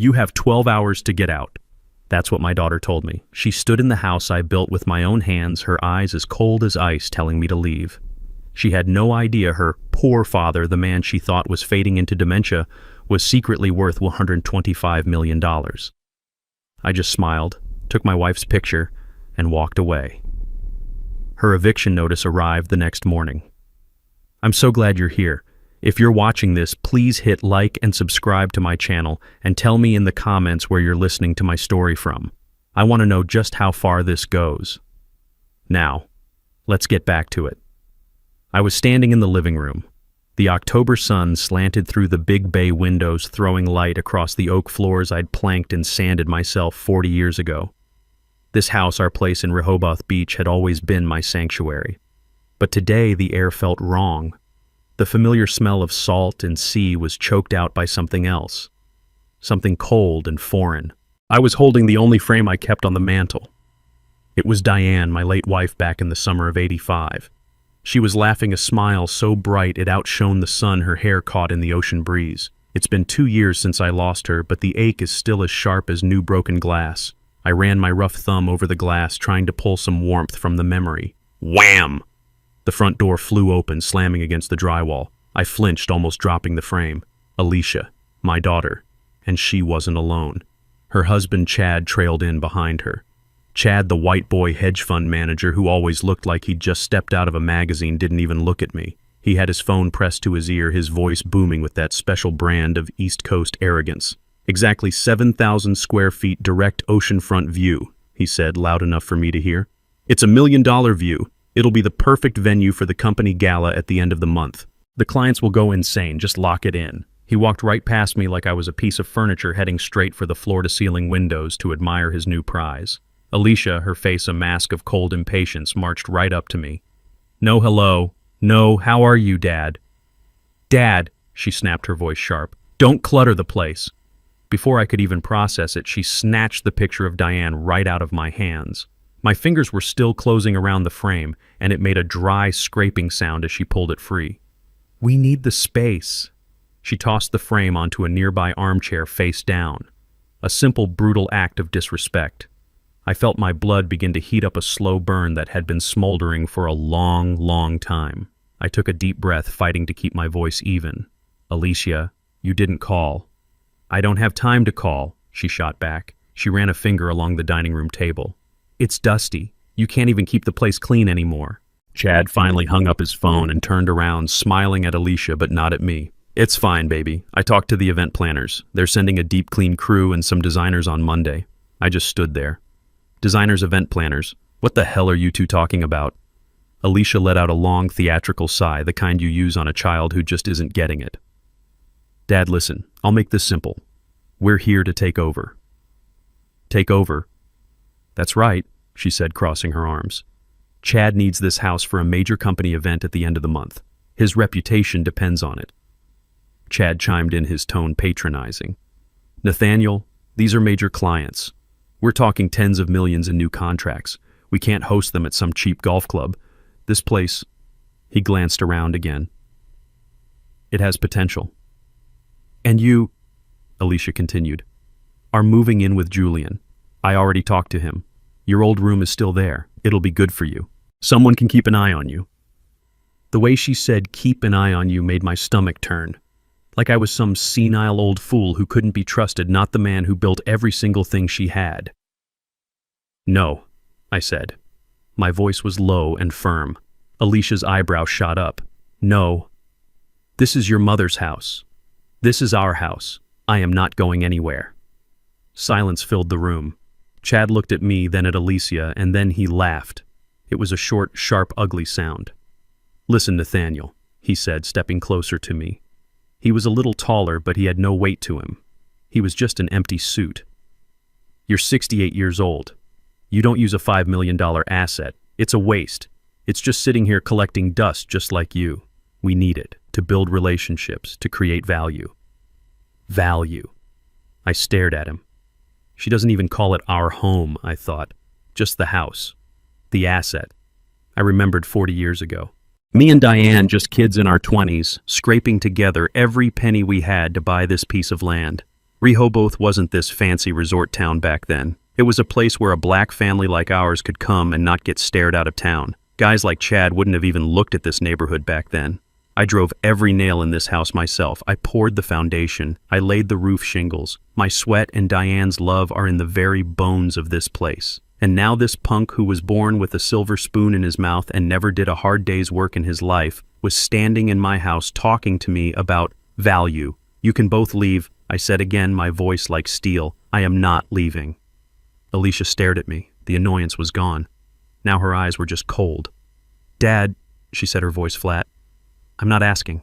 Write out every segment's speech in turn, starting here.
You have 12 hours to get out. That's what my daughter told me. She stood in the house I built with my own hands, her eyes as cold as ice, telling me to leave. She had no idea her poor father, the man she thought was fading into dementia, was secretly worth $125 million. I just smiled, took my wife's picture, and walked away. Her eviction notice arrived the next morning. I'm so glad you're here. If you're watching this, please hit like and subscribe to my channel and tell me in the comments where you're listening to my story from. I want to know just how far this goes. Now, let's get back to it. I was standing in the living room. The October sun slanted through the big bay windows, throwing light across the oak floors I'd planked and sanded myself 40 years ago. This house, our place in Rehoboth Beach, had always been my sanctuary. But today the air felt wrong. The familiar smell of salt and sea was choked out by something else. Something cold and foreign. I was holding the only frame I kept on the mantel. It was Diane, my late wife back in the summer of '85. She was laughing, a smile so bright it outshone the sun her hair caught in the ocean breeze. It's been 2 years since I lost her, but the ache is still as sharp as new broken glass. I ran my rough thumb over the glass, trying to pull some warmth from the memory. Wham! The front door flew open, slamming against the drywall. I flinched, almost dropping the frame. Alicia, my daughter. And she wasn't alone. Her husband, Chad, trailed in behind her. Chad, the white boy hedge fund manager who always looked like he'd just stepped out of a magazine, didn't even look at me. He had his phone pressed to his ear, his voice booming with that special brand of East Coast arrogance. Exactly 7,000 square feet direct oceanfront view, he said, loud enough for me to hear. It's $1 million view. It'll be the perfect venue for the company gala at the end of the month. The clients will go insane, just lock it in. He walked right past me like I was a piece of furniture, heading straight for the floor-to-ceiling windows to admire his new prize. Alicia, her face a mask of cold impatience, marched right up to me. No hello. No, how are you, Dad? Dad, she snapped, her voice sharp. Don't clutter the place. Before I could even process it, she snatched the picture of Diane right out of my hands. My fingers were still closing around the frame, and it made a dry scraping sound as she pulled it free. We need the space. She tossed the frame onto a nearby armchair face down. A simple, brutal act of disrespect. I felt my blood begin to heat up, a slow burn that had been smoldering for a long, long time. I took a deep breath, fighting to keep my voice even. Alicia, you didn't call. I don't have time to call, she shot back. She ran a finger along the dining room table. It's dusty. You can't even keep the place clean anymore. Chad finally hung up his phone and turned around, smiling at Alicia but not at me. It's fine, baby. I talked to the event planners. They're sending a deep clean crew and some designers on Monday. I just stood there. Designers, event planners. What the hell are you two talking about? Alicia let out a long theatrical sigh, the kind you use on a child who just isn't getting it. Dad, listen, I'll make this simple. We're here to take over. Take over? That's right, she said, crossing her arms. Chad needs this house for a major company event at the end of the month. His reputation depends on it. Chad chimed in, his tone patronizing. Nathaniel, these are major clients. We're talking tens of millions in new contracts. We can't host them at some cheap golf club. This place, he glanced around again. It has potential. And you, Alicia continued, are moving in with Julian. I already talked to him. Your old room is still there. It'll be good for you. Someone can keep an eye on you. The way she said keep an eye on you made my stomach turn. Like I was some senile old fool who couldn't be trusted, not the man who built every single thing she had. No, I said. My voice was low and firm. Alicia's eyebrow shot up. No. This is your mother's house. This is our house. I am not going anywhere. Silence filled the room. Chad looked at me, then at Alicia, and then he laughed. It was a short, sharp, ugly sound. Listen, Nathaniel, he said, stepping closer to me. He was a little taller, but he had no weight to him. He was just an empty suit. You're 68 years old. You don't use a $5 million asset. It's a waste. It's just sitting here collecting dust just like you. We need it to build relationships, to create value. Value. I stared at him. She doesn't even call it our home, I thought. Just the house. The asset. I remembered 40 years ago. Me and Diane, just kids in our 20s, scraping together every penny we had to buy this piece of land. Rehoboth wasn't this fancy resort town back then. It was a place where a black family like ours could come and not get stared out of town. Guys like Chad wouldn't have even looked at this neighborhood back then. I drove every nail in this house myself. I poured the foundation. I laid the roof shingles. My sweat and Diane's love are in the very bones of this place. And now this punk who was born with a silver spoon in his mouth and never did a hard day's work in his life was standing in my house talking to me about value. You can both leave, I said again, my voice like steel. I am not leaving. Alicia stared at me. The annoyance was gone. Now her eyes were just cold. Dad, she said, her voice flat. I'm not asking.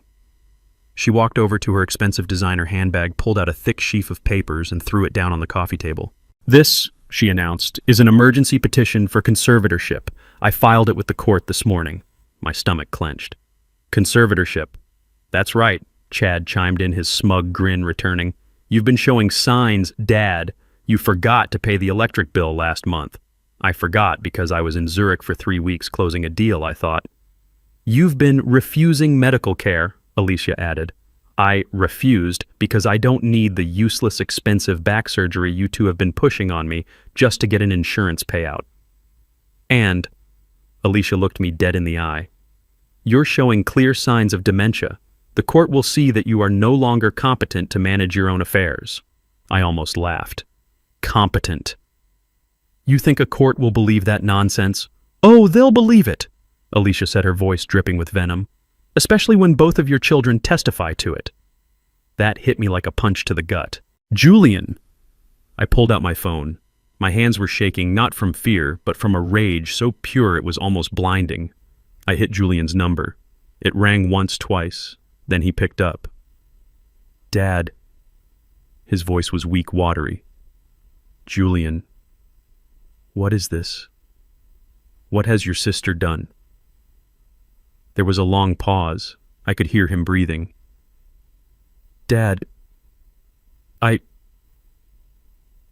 She walked over to her expensive designer handbag, pulled out a thick sheaf of papers, and threw it down on the coffee table. This, she announced, is an emergency petition for conservatorship. I filed it with the court this morning. My stomach clenched. Conservatorship. That's right, Chad chimed in, his smug grin returning. You've been showing signs, Dad. You forgot to pay the electric bill last month. I forgot because I was in Zurich for 3 weeks closing a deal, I thought. You've been refusing medical care, Alicia added. I refused because I don't need the useless, expensive back surgery you two have been pushing on me just to get an insurance payout. And, Alicia looked me dead in the eye, you're showing clear signs of dementia. The court will see that you are no longer competent to manage your own affairs. I almost laughed. Competent. You think a court will believe that nonsense? Oh, they'll believe it, Alicia said, her voice dripping with venom. Especially when both of your children testify to it. That hit me like a punch to the gut. Julian! I pulled out my phone. My hands were shaking not from fear, but from a rage so pure it was almost blinding. I hit Julian's number. It rang once, twice. Then he picked up. Dad. His voice was weak, watery. Julian. What is this? What has your sister done? There was a long pause. I could hear him breathing. Dad,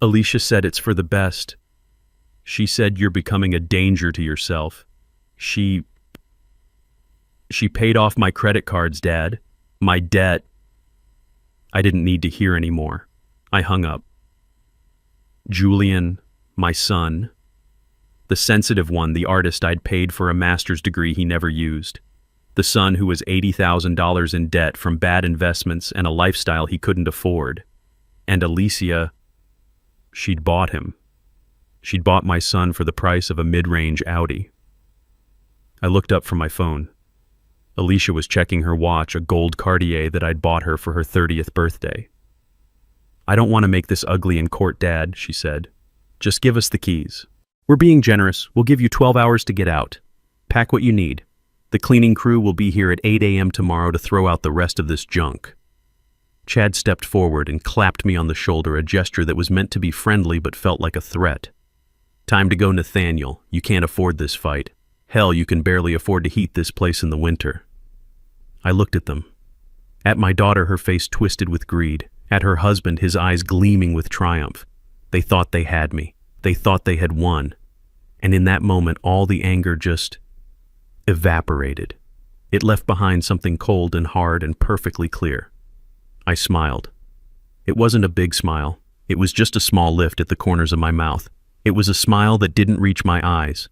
Alicia said it's for the best. She said you're becoming a danger to yourself. She paid off my credit cards, Dad. My debt. I didn't need to hear anymore. I hung up. Julian, my son. The sensitive one, the artist I'd paid for a master's degree he never used. The son who was $80,000 in debt from bad investments and a lifestyle he couldn't afford. And Alicia, she'd bought him. She'd bought my son for the price of a mid-range Audi. I looked up from my phone. Alicia was checking her watch, a gold Cartier that I'd bought her for her 30th birthday. I don't want to make this ugly in court, Dad, she said. Just give us the keys. We're being generous. We'll give you 12 hours to get out. Pack what you need. The cleaning crew will be here at 8 a.m. tomorrow to throw out the rest of this junk. Chad stepped forward and clapped me on the shoulder, a gesture that was meant to be friendly but felt like a threat. Time to go, Nathaniel. You can't afford this fight. Hell, you can barely afford to heat this place in the winter. I looked at them. At my daughter, her face twisted with greed. At her husband, his eyes gleaming with triumph. They thought they had me. They thought they had won. And in that moment, all the anger just evaporated. It left behind something cold and hard and perfectly clear. I smiled. It wasn't a big smile. It was just a small lift at the corners of my mouth. It was a smile that didn't reach my eyes.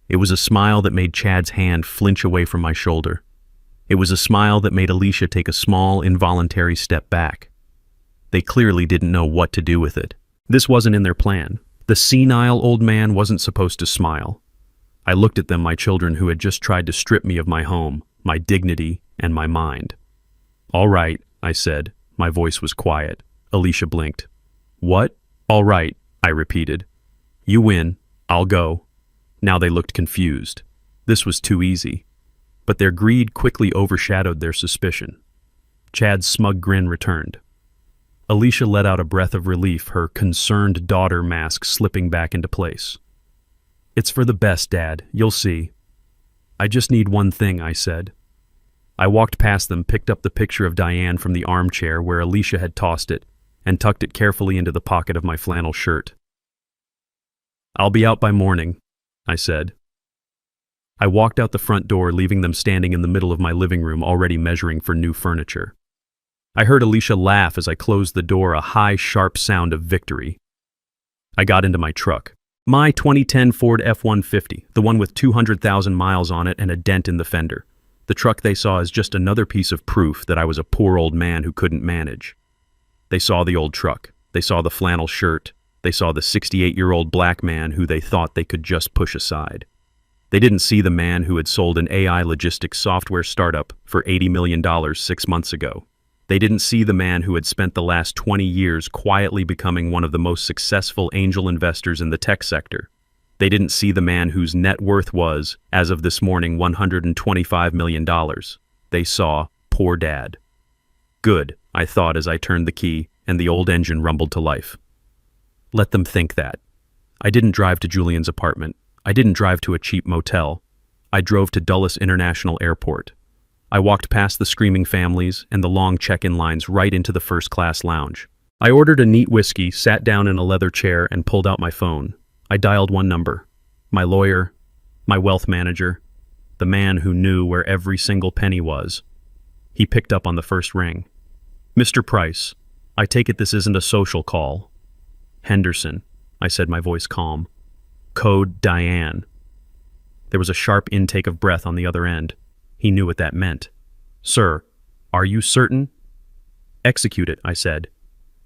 It was a smile that made Chad's hand flinch away from my shoulder. It was a smile that made Alicia take a small, involuntary step back. They clearly didn't know what to do with it. This wasn't in their plan. The senile old man wasn't supposed to smile. I looked at them, my children who had just tried to strip me of my home, my dignity, and my mind. All right, I said. My voice was quiet. Alicia blinked. What? All right, I repeated. You win. I'll go. Now they looked confused. This was too easy. But their greed quickly overshadowed their suspicion. Chad's smug grin returned. Alicia let out a breath of relief, her concerned daughter mask slipping back into place. It's for the best, Dad. You'll see. I just need one thing, I said. I walked past them, picked up the picture of Diane from the armchair where Alicia had tossed it, and tucked it carefully into the pocket of my flannel shirt. I'll be out by morning, I said. I walked out the front door, leaving them standing in the middle of my living room, already measuring for new furniture. I heard Alicia laugh as I closed the door, a high, sharp sound of victory. I got into my truck. My 2010 Ford F-150, the one with 200,000 miles on it and a dent in the fender. The truck they saw as just another piece of proof that I was a poor old man who couldn't manage. They saw the old truck. They saw the flannel shirt. They saw the 68-year-old black man who they thought they could just push aside. They didn't see the man who had sold an AI logistics software startup for $80 million 6 months ago. They didn't see the man who had spent the last 20 years quietly becoming one of the most successful angel investors in the tech sector. They didn't see the man whose net worth was, as of this morning, $125 million. They saw poor Dad. Good, I thought as I turned the key and the old engine rumbled to life. Let them think that. I didn't drive to Julian's apartment. I didn't drive to a cheap motel. I drove to Dulles International Airport. I walked past the screaming families and the long check-in lines right into the first-class lounge. I ordered a neat whiskey, sat down in a leather chair, and pulled out my phone. I dialed one number. My lawyer, my wealth manager, the man who knew where every single penny was. He picked up on the first ring. Mr. Price, I take it this isn't a social call. Henderson, I said, my voice calm. Code Diane. There was a sharp intake of breath on the other end. He knew what that meant. Sir, are you certain? Execute it, I said.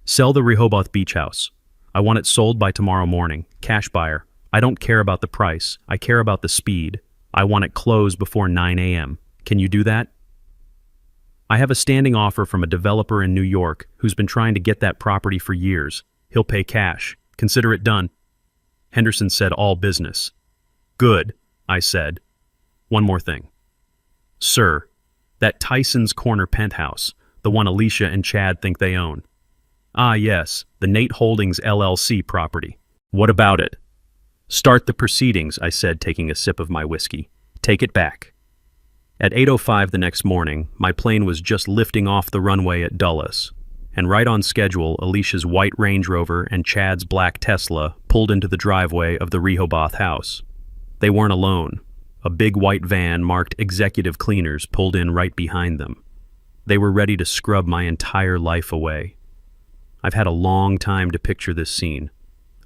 Sell the Rehoboth Beach House. I want it sold by tomorrow morning. Cash buyer. I don't care about the price. I care about the speed. I want it closed before 9 a.m. Can you do that? I have a standing offer from a developer in New York who's been trying to get that property for years. He'll pay cash. Consider it done. Henderson said, all business. Good, I said. One more thing. Sir, that Tyson's Corner penthouse, the one Alicia and Chad think they own. Ah, yes, the Nate Holdings LLC property. What about it? Start the proceedings, I said, taking a sip of my whiskey. Take it back. At 8:05 the next morning, my plane was just lifting off the runway at Dulles, and right on schedule, Alicia's white Range Rover and Chad's black Tesla pulled into the driveway of the Rehoboth house. They weren't alone. A big white van marked Executive Cleaners pulled in right behind them. They were ready to scrub my entire life away. I've had a long time to picture this scene.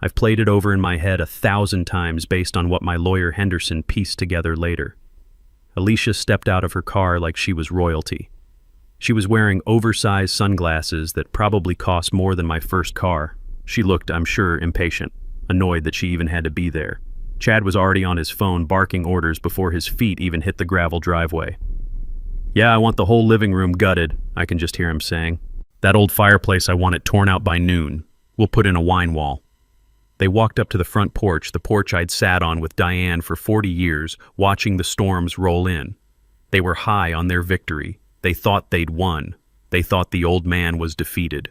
I've played it over in my head 1,000 times based on what my lawyer Henderson pieced together later. Alicia stepped out of her car like she was royalty. She was wearing oversized sunglasses that probably cost more than my first car. She looked, I'm sure, impatient, annoyed that she even had to be there. Chad was already on his phone barking orders before his feet even hit the gravel driveway. Yeah, I want the whole living room gutted, I can just hear him saying. That old fireplace, I want it torn out by noon. We'll put in a wine wall. They walked up to the front porch, the porch I'd sat on with Diane for 40 years, watching the storms roll in. They were high on their victory. They thought they'd won. They thought the old man was defeated.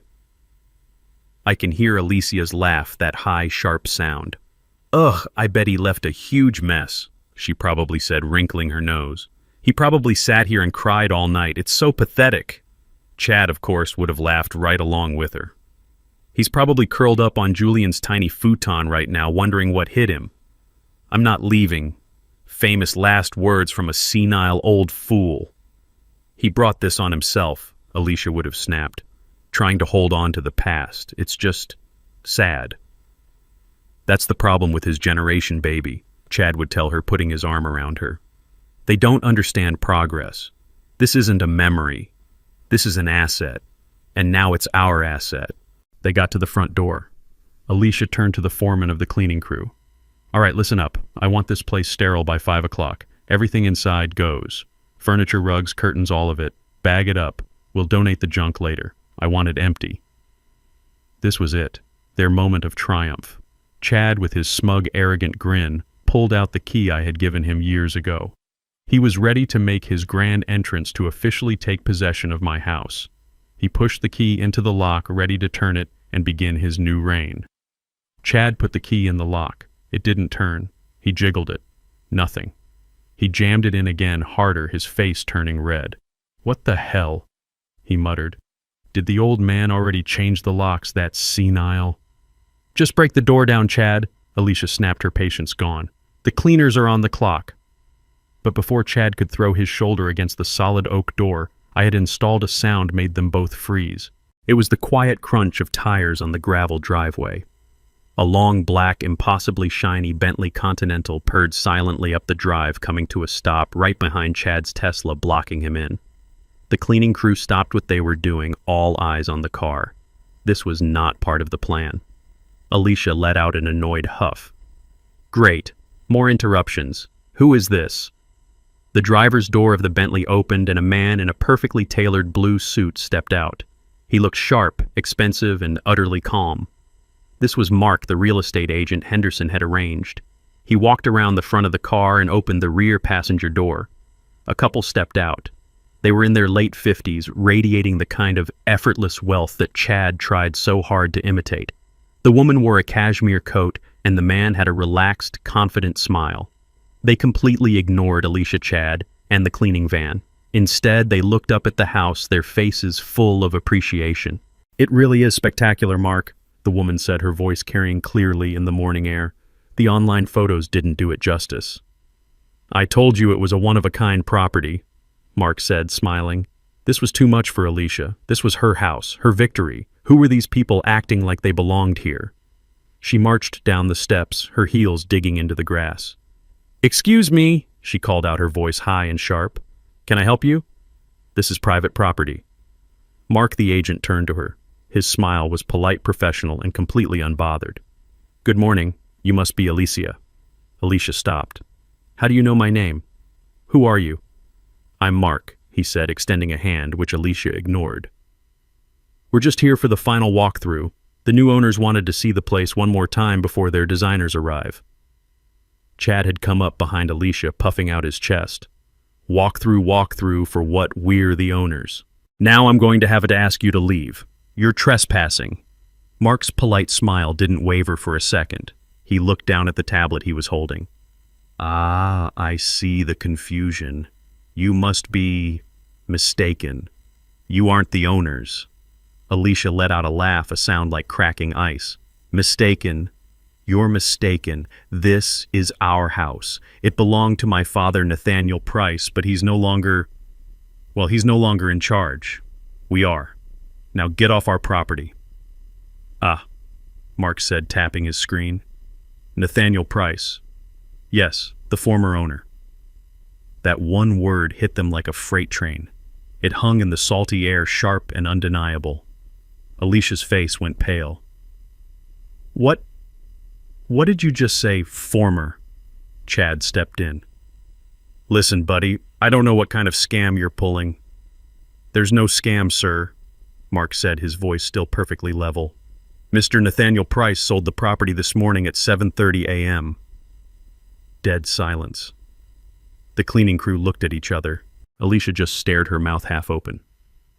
I can hear Alicia's laugh, that high, sharp sound. Ugh, I bet he left a huge mess, she probably said, wrinkling her nose. He probably sat here and cried all night. It's so pathetic. Chad, of course, would have laughed right along with her. He's probably curled up on Julian's tiny futon right now, wondering what hit him. I'm not leaving. Famous last words from a senile old fool. He brought this on himself, Alicia would have snapped, trying to hold on to the past. It's just sad. That's the problem with his generation, baby, Chad would tell her, putting his arm around her. They don't understand progress. This isn't a memory. This is an asset. And now it's our asset. They got to the front door. Alicia turned to the foreman of the cleaning crew. All right, listen up. I want this place sterile by 5 o'clock. Everything inside goes. Furniture, rugs, curtains, all of it. Bag it up. We'll donate the junk later. I want it empty. This was it. Their moment of triumph. Chad, with his smug, arrogant grin, pulled out the key I had given him years ago. He was ready to make his grand entrance to officially take possession of my house. He pushed the key into the lock, ready to turn it and begin his new reign. Chad put the key in the lock. It didn't turn. He jiggled it. Nothing. He jammed it in again, harder, his face turning red. What the hell? He muttered. Did the old man already change the locks, that senile? Just break the door down, Chad, Alicia snapped, her patience gone. The cleaners are on the clock. But before Chad could throw his shoulder against the solid oak door, I had installed a sound made them both freeze. It was the quiet crunch of tires on the gravel driveway. A long, black, impossibly shiny Bentley Continental purred silently up the drive, coming to a stop right behind Chad's Tesla, blocking him in. The cleaning crew stopped what they were doing, all eyes on the car. This was not part of the plan. Alicia let out an annoyed huff. Great. More interruptions. Who is this? The driver's door of the Bentley opened and a man in a perfectly tailored blue suit stepped out. He looked sharp, expensive, and utterly calm. This was Mark, the real estate agent Henderson had arranged. He walked around the front of the car and opened the rear passenger door. A couple stepped out. They were in their late 50s, radiating the kind of effortless wealth that Chad tried so hard to imitate. The woman wore a cashmere coat, and the man had a relaxed, confident smile. They completely ignored Alicia, Chad, and the cleaning van. Instead, they looked up at the house, their faces full of appreciation. "It really is spectacular, Mark," the woman said, her voice carrying clearly in the morning air. "The online photos didn't do it justice." "I told you it was a one-of-a-kind property," Mark said, smiling. This was too much for Alicia. This was her house, her victory. Who were these people acting like they belonged here? She marched down the steps, her heels digging into the grass. "Excuse me," she called out, her voice high and sharp. "Can I help you?" "This is private property." Mark, the agent, turned to her. His smile was polite, professional, and completely unbothered. "Good morning. You must be Alicia." Alicia stopped. "How do you know my name? Who are you?" "I'm Mark," he said, extending a hand, which Alicia ignored. "We're just here for the final walkthrough. The new owners wanted to see the place one more time before their designers arrive." Chad had come up behind Alicia, puffing out his chest. Walkthrough for what? We're the owners. "Now I'm going to have to ask you to leave. You're trespassing." Mark's polite smile didn't waver for a second. He looked down at the tablet he was holding. "Ah, I see the confusion. You must be mistaken. You aren't the owners." Alicia let out a laugh, a sound like cracking ice. "Mistaken. You're mistaken. This is our house. It belonged to my father, Nathaniel Price, but he's no longer in charge. We are. Now get off our property." "Ah," Mark said, tapping his screen. "Nathaniel Price. Yes, the former owner." That one word hit them like a freight train. It hung in the salty air, sharp and undeniable. Alicia's face went pale. What did you just say, former?" Chad stepped in. "Listen, buddy, I don't know what kind of scam you're pulling." "There's no scam, sir," Mark said, his voice still perfectly level. "Mr. Nathaniel Price sold the property this morning at 7:30 a.m. Dead silence. The cleaning crew looked at each other. Alicia just stared, her mouth half open.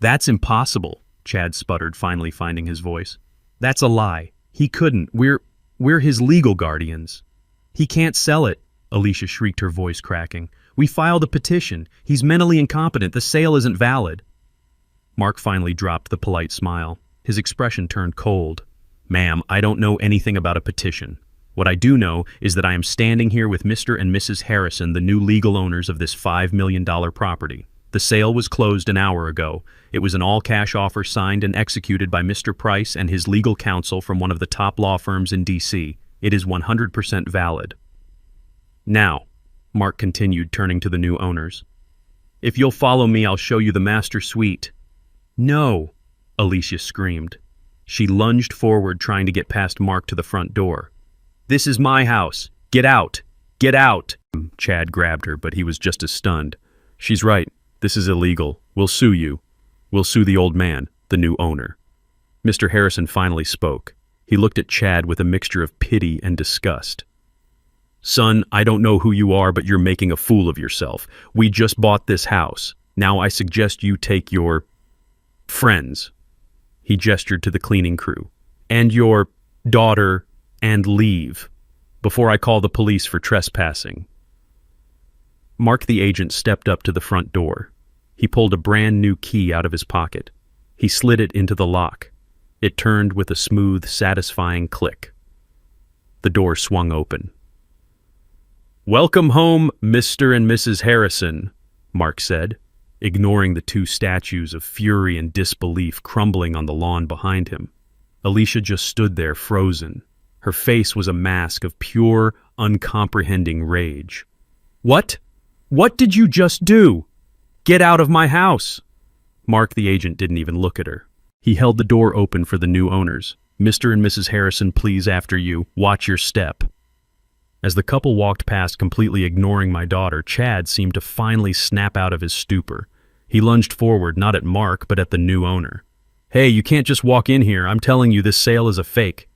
"That's impossible," Chad sputtered, finally finding his voice. "That's a lie. He couldn't. We're his legal guardians." "He can't sell it," Alicia shrieked, her voice cracking. "We filed a petition. He's mentally incompetent. The sale isn't valid." Mark finally dropped the polite smile. His expression turned cold. "Ma'am, I don't know anything about a petition. What I do know is that I am standing here with Mr. and Mrs. Harrison, the new legal owners of this $5 million property. The sale was closed an hour ago. It was an all-cash offer signed and executed by Mr. Price and his legal counsel from one of the top law firms in D.C. It is 100% valid." "Now," Mark continued, turning to the new owners, "if you'll follow me, I'll show you the master suite." "No!" Alicia screamed. She lunged forward, trying to get past Mark to the front door. "This is my house. Get out! Get out!" Chad grabbed her, but he was just as stunned. "She's right. This is illegal. We'll sue you. We'll sue the old man, the new owner." Mr. Harrison finally spoke. He looked at Chad with a mixture of pity and disgust. "Son, I don't know who you are, but you're making a fool of yourself. We just bought this house. Now I suggest you take your friends," he gestured to the cleaning crew, "and your daughter and leave before I call the police for trespassing." Mark, the agent, stepped up to the front door. He pulled a brand new key out of his pocket. He slid it into the lock. It turned with a smooth, satisfying click. The door swung open. "Welcome home, Mr. and Mrs. Harrison," Mark said. ignoring the two statues of fury and disbelief crumbling on the lawn behind him. Alicia just stood there frozen. Her face was a mask of pure, uncomprehending rage. "What? What did you just do? Get out of my house!" Mark, the agent, didn't even look at her. He held the door open for the new owners. "Mr. and Mrs. Harrison, please, after you. Watch your step." As the couple walked past, completely ignoring my daughter, Chad seemed to finally snap out of his stupor. He lunged forward, not at Mark, but at the new owner. "Hey, you can't just walk in here. I'm telling you, this sale is a fake."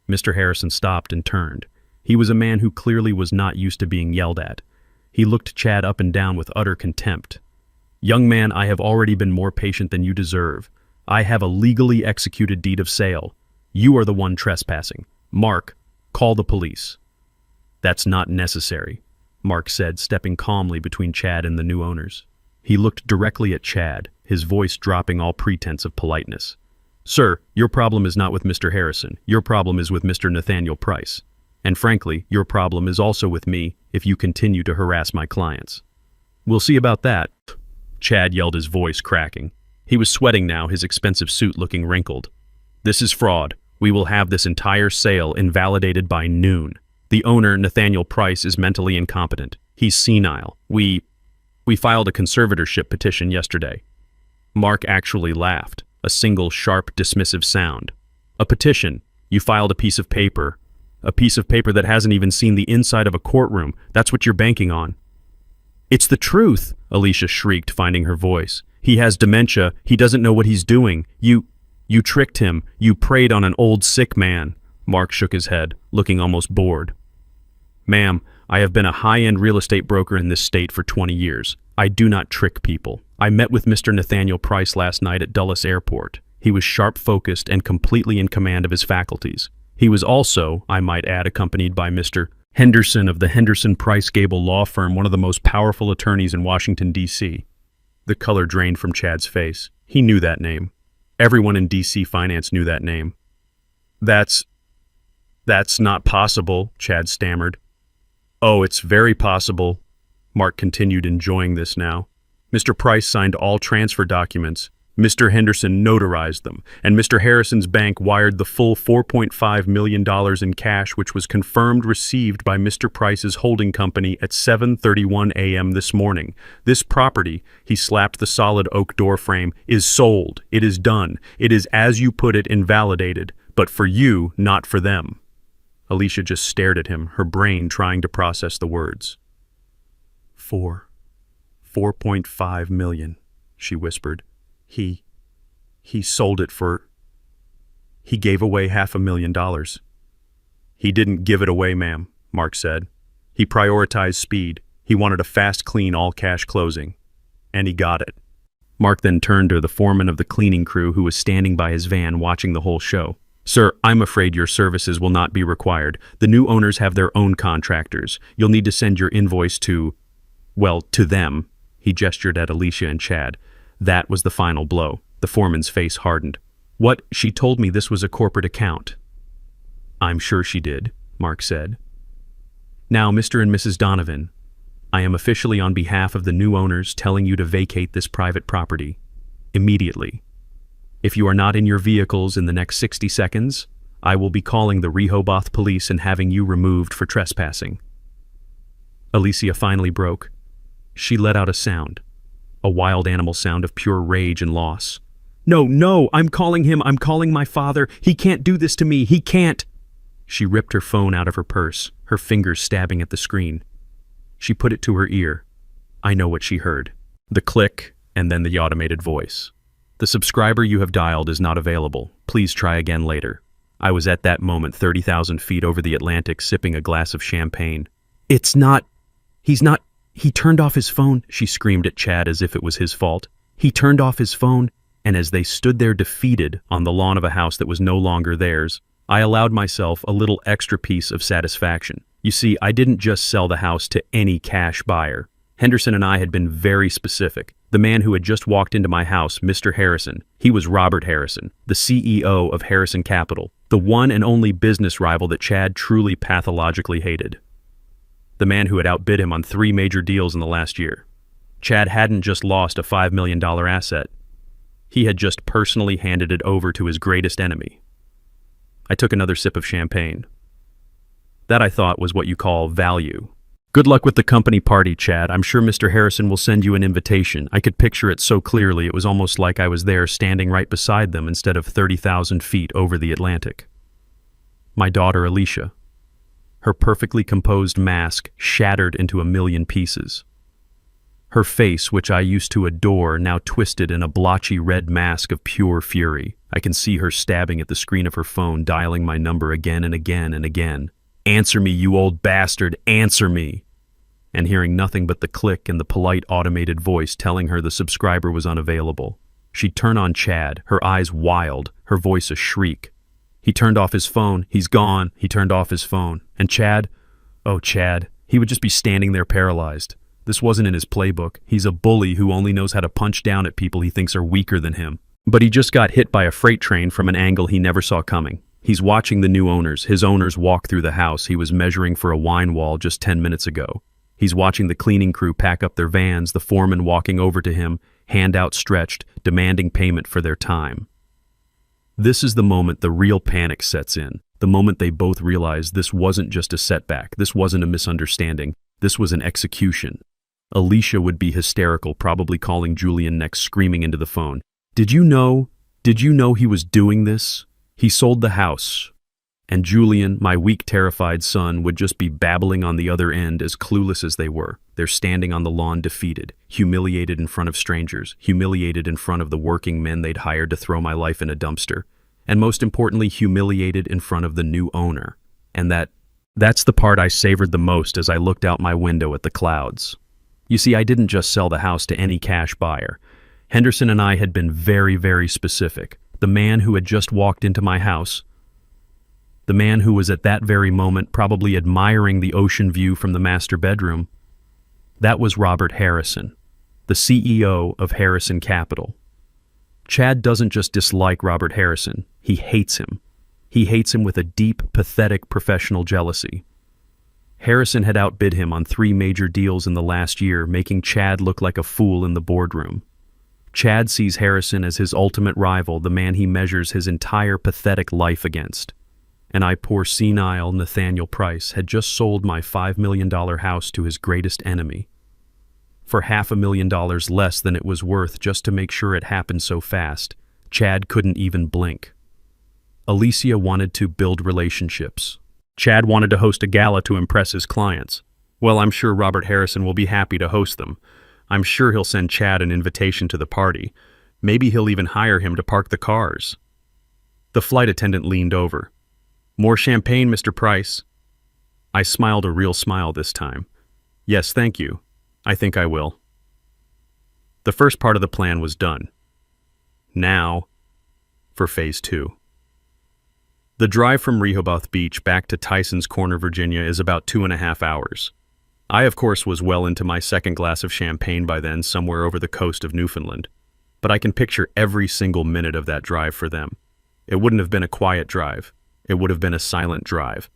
Mr. Harrison stopped and turned. He was a man who clearly was not used to being yelled at. He looked Chad up and down with utter contempt. "Young man, I have already been more patient than you deserve. I have a legally executed deed of sale. You are the one trespassing. Mark, call the police." "That's not necessary," Mark said, stepping calmly between Chad and the new owners. He looked directly at Chad, his voice dropping all pretense of politeness. "Sir, your problem is not with Mr. Harrison. Your problem is with Mr. Nathaniel Price. And frankly, your problem is also with me if you continue to harass my clients." "We'll see about that," Chad yelled, his voice cracking. He was sweating now, his expensive suit looking wrinkled. "This is fraud. We will have this entire sale invalidated by noon. The owner, Nathaniel Price, is mentally incompetent. He's senile. We filed a conservatorship petition yesterday." Mark actually laughed, a single sharp, dismissive sound. "A petition? You filed a piece of paper. A piece of paper that hasn't even seen the inside of a courtroom. That's what you're banking on." "It's the truth," Alicia shrieked, finding her voice. "He has dementia. He doesn't know what he's doing. You tricked him. You preyed on an old sick man." Mark shook his head, looking almost bored. "Ma'am, I have been a high-end real estate broker in this state for 20 years. I do not trick people. I met with Mr. Nathaniel Price last night at Dulles Airport. He was sharp-focused and completely in command of his faculties. He was also, I might add, accompanied by Mr. Henderson of the Henderson Price Gable law firm, one of the most powerful attorneys in Washington, D.C. The color drained from Chad's face. He knew that name. Everyone in D.C. finance knew that name. That's not possible," Chad stammered. "Oh, it's very possible," Mark continued, enjoying this now. "Mr. Price signed all transfer documents. Mr. Henderson notarized them, and Mr. Harrison's bank wired the full $4.5 million in cash, which was confirmed received by Mr. Price's holding company at 7:31 a.m. this morning. This property," he slapped the solid oak door frame, "is sold. It is done. It is, as you put it, invalidated. But for you, not for them." Alicia just stared at him, her brain trying to process the words. $4.5 million, she whispered. He sold it for... He gave away $500,000. "He didn't give it away, ma'am," Mark said. "He prioritized speed. He wanted a fast, clean, all-cash closing. And he got it." Mark then turned to the foreman of the cleaning crew who was standing by his van watching the whole show. "Sir, I'm afraid your services will not be required. The new owners have their own contractors. You'll need to send your invoice to them." He gestured at Alicia and Chad. That was the final blow. The foreman's face hardened. "What? She told me this was a corporate account." "I'm sure she did," Mark said. "Now, Mr. and Mrs. Donovan, I am officially on behalf of the new owners telling you to vacate this private property immediately. If you are not in your vehicles in the next 60 seconds, I will be calling the Rehoboth police and having you removed for trespassing." Alicia finally broke. She let out a sound, a wild animal sound of pure rage and loss. No, I'm calling him. I'm calling my father. He can't do this to me. He can't." She ripped her phone out of her purse, her fingers stabbing at the screen. She put it to her ear. I know what she heard. The click, and then the automated voice. "The subscriber you have dialed is not available. Please try again later." I was at that moment 30,000 feet over the Atlantic sipping a glass of champagne. He's not... He turned off his phone," she screamed at Chad as if it was his fault. "He turned off his phone," and as they stood there defeated on the lawn of a house that was no longer theirs, I allowed myself a little extra piece of satisfaction. You see, I didn't just sell the house to any cash buyer. Henderson and I had been very specific. The man who had just walked into my house, Mr. Harrison, he was Robert Harrison, the CEO of Harrison Capital, the one and only business rival that Chad truly pathologically hated. The man who had outbid him on 3 major deals in the last year. Chad hadn't just lost a $5 million asset. He had just personally handed it over to his greatest enemy. I took another sip of champagne. That, I thought, was what you call value. Good luck with the company party, Chad. I'm sure Mr. Harrison will send you an invitation. I could picture it so clearly, it was almost like I was there standing right beside them instead of 30,000 feet over the Atlantic. My daughter, Alicia. Her perfectly composed mask shattered into a million pieces. Her face, which I used to adore, now twisted in a blotchy red mask of pure fury. I can see her stabbing at the screen of her phone, dialing my number again and again and again. "Answer me, you old bastard, answer me!" And hearing nothing but the click and the polite automated voice telling her the subscriber was unavailable. She'd turn on Chad, her eyes wild, her voice a shriek. He turned off his phone. He's gone. He turned off his phone. And Chad? Oh, Chad. He would just be standing there paralyzed. This wasn't in his playbook. He's a bully who only knows how to punch down at people he thinks are weaker than him. But he just got hit by a freight train from an angle he never saw coming. He's watching the new owners, his owners, walk through the house he was measuring for a wine wall just 10 minutes ago. He's watching the cleaning crew pack up their vans, the foreman walking over to him, hand outstretched, demanding payment for their time. This is the moment the real panic sets in, the moment they both realize this wasn't just a setback, this wasn't a misunderstanding, this was an execution. Alicia would be hysterical, probably calling Julian next, screaming into the phone. Did you know he was doing this? He sold the house. And Julian, my weak, terrified son, would just be babbling on the other end, as clueless as they were. They're standing on the lawn defeated, humiliated in front of strangers, humiliated in front of the working men they'd hired to throw my life in a dumpster, and most importantly, humiliated in front of the new owner. And that's the part I savored the most as I looked out my window at the clouds. You see, I didn't just sell the house to any cash buyer. Henderson and I had been very, very specific. The man who had just walked into my house, the man who was at that very moment probably admiring the ocean view from the master bedroom, that was Robert Harrison, the CEO of Harrison Capital. Chad doesn't just dislike Robert Harrison, he hates him. He hates him with a deep, pathetic professional jealousy. Harrison had outbid him on 3 major deals in the last year, making Chad look like a fool in the boardroom. Chad sees Harrison as his ultimate rival, the man he measures his entire pathetic life against. And I, poor senile Nathaniel Price, had just sold my $5 million house to his greatest enemy for $500,000 less than it was worth, just to make sure it happened so fast. Chad couldn't even blink. Alicia wanted to build relationships. Chad wanted to host a gala to impress his clients. Well, I'm sure Robert Harrison will be happy to host them. I'm sure he'll send Chad an invitation to the party. Maybe he'll even hire him to park the cars. The flight attendant leaned over. "More champagne, Mr. Price." I smiled a real smile this time. "Yes, thank you. I think I will." The first part of the plan was done. Now, for Phase 2. The drive from Rehoboth Beach back to Tyson's Corner, Virginia is about 2.5 hours. I, of course, was well into my second glass of champagne by then, somewhere over the coast of Newfoundland. But I can picture every single minute of that drive for them. It wouldn't have been a quiet drive. It would have been a silent drive.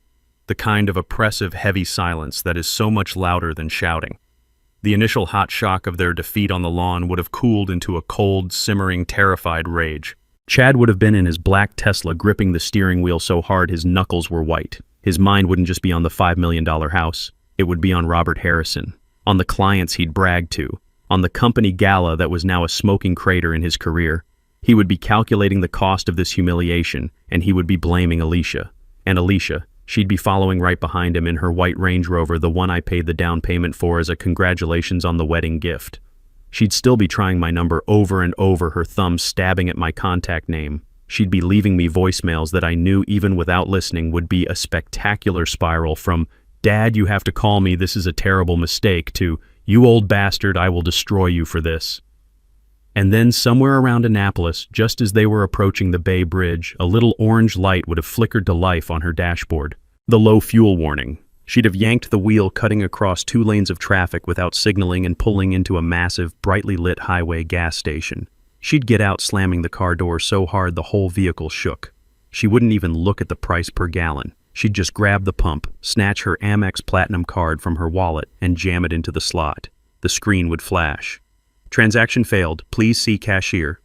The kind of oppressive, heavy silence that is so much louder than shouting. The initial hot shock of their defeat on the lawn would have cooled into a cold, simmering, terrified rage. Chad would have been in his black Tesla, gripping the steering wheel so hard his knuckles were white. His mind wouldn't just be on the $5 million house. It would be on Robert Harrison, on the clients he'd bragged to, on the company gala that was now a smoking crater in his career. He would be calculating the cost of this humiliation, and he would be blaming Alicia. And Alicia, she'd be following right behind him in her white Range Rover, the one I paid the down payment for as a congratulations on the wedding gift. She'd still be trying my number over and over, her thumb stabbing at my contact name. She'd be leaving me voicemails that I knew, even without listening, would be a spectacular spiral from, "Dad, you have to call me, this is a terrible mistake," to, "You old bastard, I will destroy you for this." And then somewhere around Annapolis, just as they were approaching the Bay Bridge, a little orange light would have flickered to life on her dashboard. The low fuel warning. She'd have yanked the wheel, cutting across 2 lanes of traffic without signaling and pulling into a massive, brightly lit highway gas station. She'd get out, slamming the car door so hard the whole vehicle shook. She wouldn't even look at the price per gallon. She'd just grab the pump, snatch her Amex Platinum card from her wallet, and jam it into the slot. The screen would flash. Transaction failed. Please see cashier.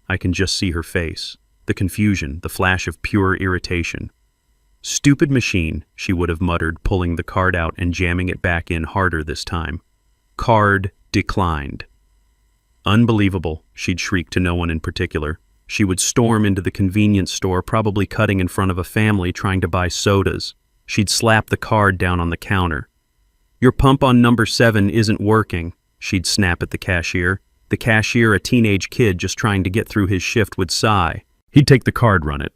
I can just see her face. The confusion, the flash of pure irritation. Stupid machine, she would have muttered, pulling the card out and jamming it back in harder this time. Card declined. Unbelievable, she'd shriek to no one in particular. She would storm into the convenience store, probably cutting in front of a family trying to buy sodas. She'd slap the card down on the counter. Your pump on number 7 isn't working, she'd snap at the cashier. The cashier, a teenage kid just trying to get through his shift, would sigh. He'd take the card, run it.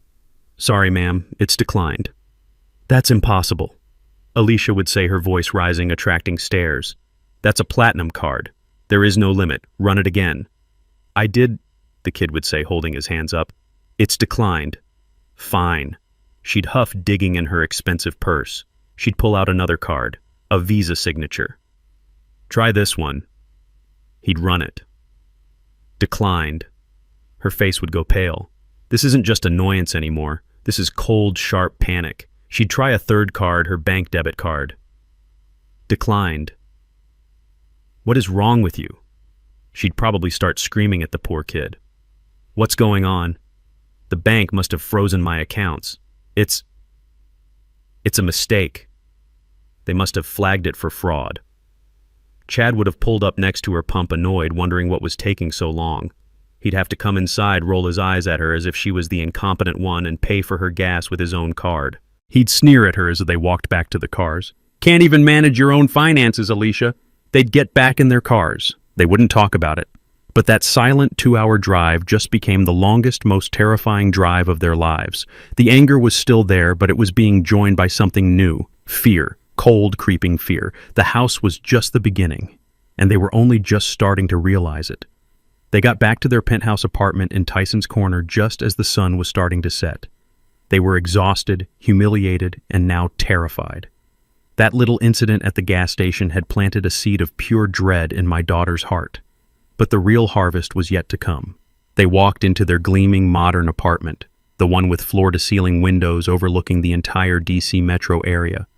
Sorry, ma'am, it's declined. That's impossible, Alicia would say, her voice rising, attracting stares. That's a platinum card. There is no limit. Run it again. I did, the kid would say, holding his hands up. It's declined. Fine. She'd huff, digging in her expensive purse. She'd pull out another card, a Visa signature. Try this one. He'd run it. Declined. Her face would go pale. This isn't just annoyance anymore. This is cold, sharp panic. She'd try a third card, her bank debit card. Declined. What is wrong with you? She'd probably start screaming at the poor kid. What's going on? The bank must have frozen my accounts. It's a mistake. They must have flagged it for fraud. Chad would have pulled up next to her pump, annoyed, wondering what was taking so long. He'd have to come inside, roll his eyes at her as if she was the incompetent one, and pay for her gas with his own card. He'd sneer at her as they walked back to the cars. Can't even manage your own finances, Alicia. They'd get back in their cars. They wouldn't talk about it. But that silent 2-hour drive just became the longest, most terrifying drive of their lives. The anger was still there, but it was being joined by something new. Fear. Cold, creeping fear. The house was just the beginning, and they were only just starting to realize it. They got back to their penthouse apartment in Tyson's Corner just as the sun was starting to set. They were exhausted, humiliated, and now terrified. That little incident at the gas station had planted a seed of pure dread in my daughter's heart. But the real harvest was yet to come. They walked into their gleaming modern apartment, the one with floor-to-ceiling windows overlooking the entire DC metro area,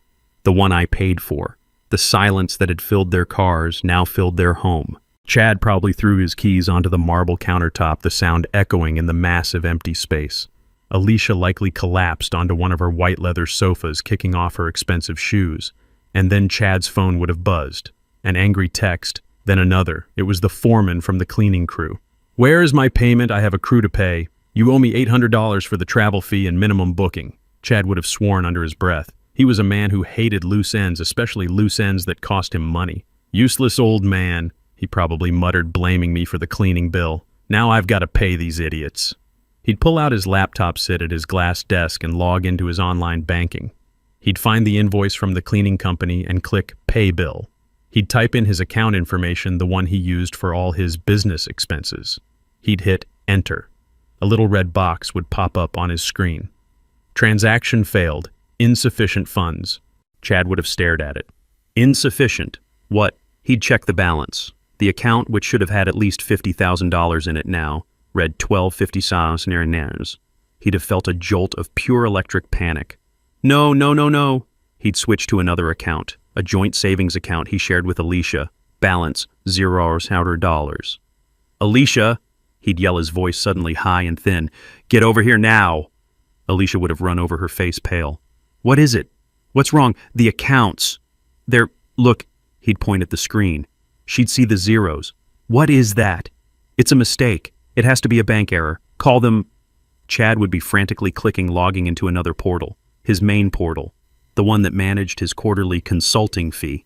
the one I paid for. The silence that had filled their cars now filled their home. Chad probably threw his keys onto the marble countertop, the sound echoing in the massive empty space. Alicia likely collapsed onto one of her white leather sofas, kicking off her expensive shoes. And then Chad's phone would have buzzed. An angry text, then another. It was the foreman from the cleaning crew. Where is my payment? I have a crew to pay. You owe me $800 for the travel fee and minimum booking. Chad would have sworn under his breath. He was a man who hated loose ends, especially loose ends that cost him money. Useless old man, he probably muttered, blaming me for the cleaning bill. Now I've got to pay these idiots. He'd pull out his laptop, sit at his glass desk, and log into his online banking. He'd find the invoice from the cleaning company and click Pay Bill. He'd type in his account information, the one he used for all his business expenses. He'd hit Enter. A little red box would pop up on his screen. Transaction failed. Insufficient funds. Chad would have stared at it. Insufficient. What? He'd check the balance. The account, which should have had at least $50,000 in it now, read 1250 near. He'd have felt a jolt of pure electric panic. No. He'd switch to another account, a joint savings account he shared with Alicia. Balance, $0. Alicia, he'd yell, his voice suddenly high and thin. Get over here now. Alicia would have run over, her face pale. What is it? What's wrong? The accounts. Look, he'd point at the screen. She'd see the zeros. What is that? It's a mistake. It has to be a bank error. Call them. Chad would be frantically clicking, logging into another portal. His main portal. The one that managed his quarterly consulting fee.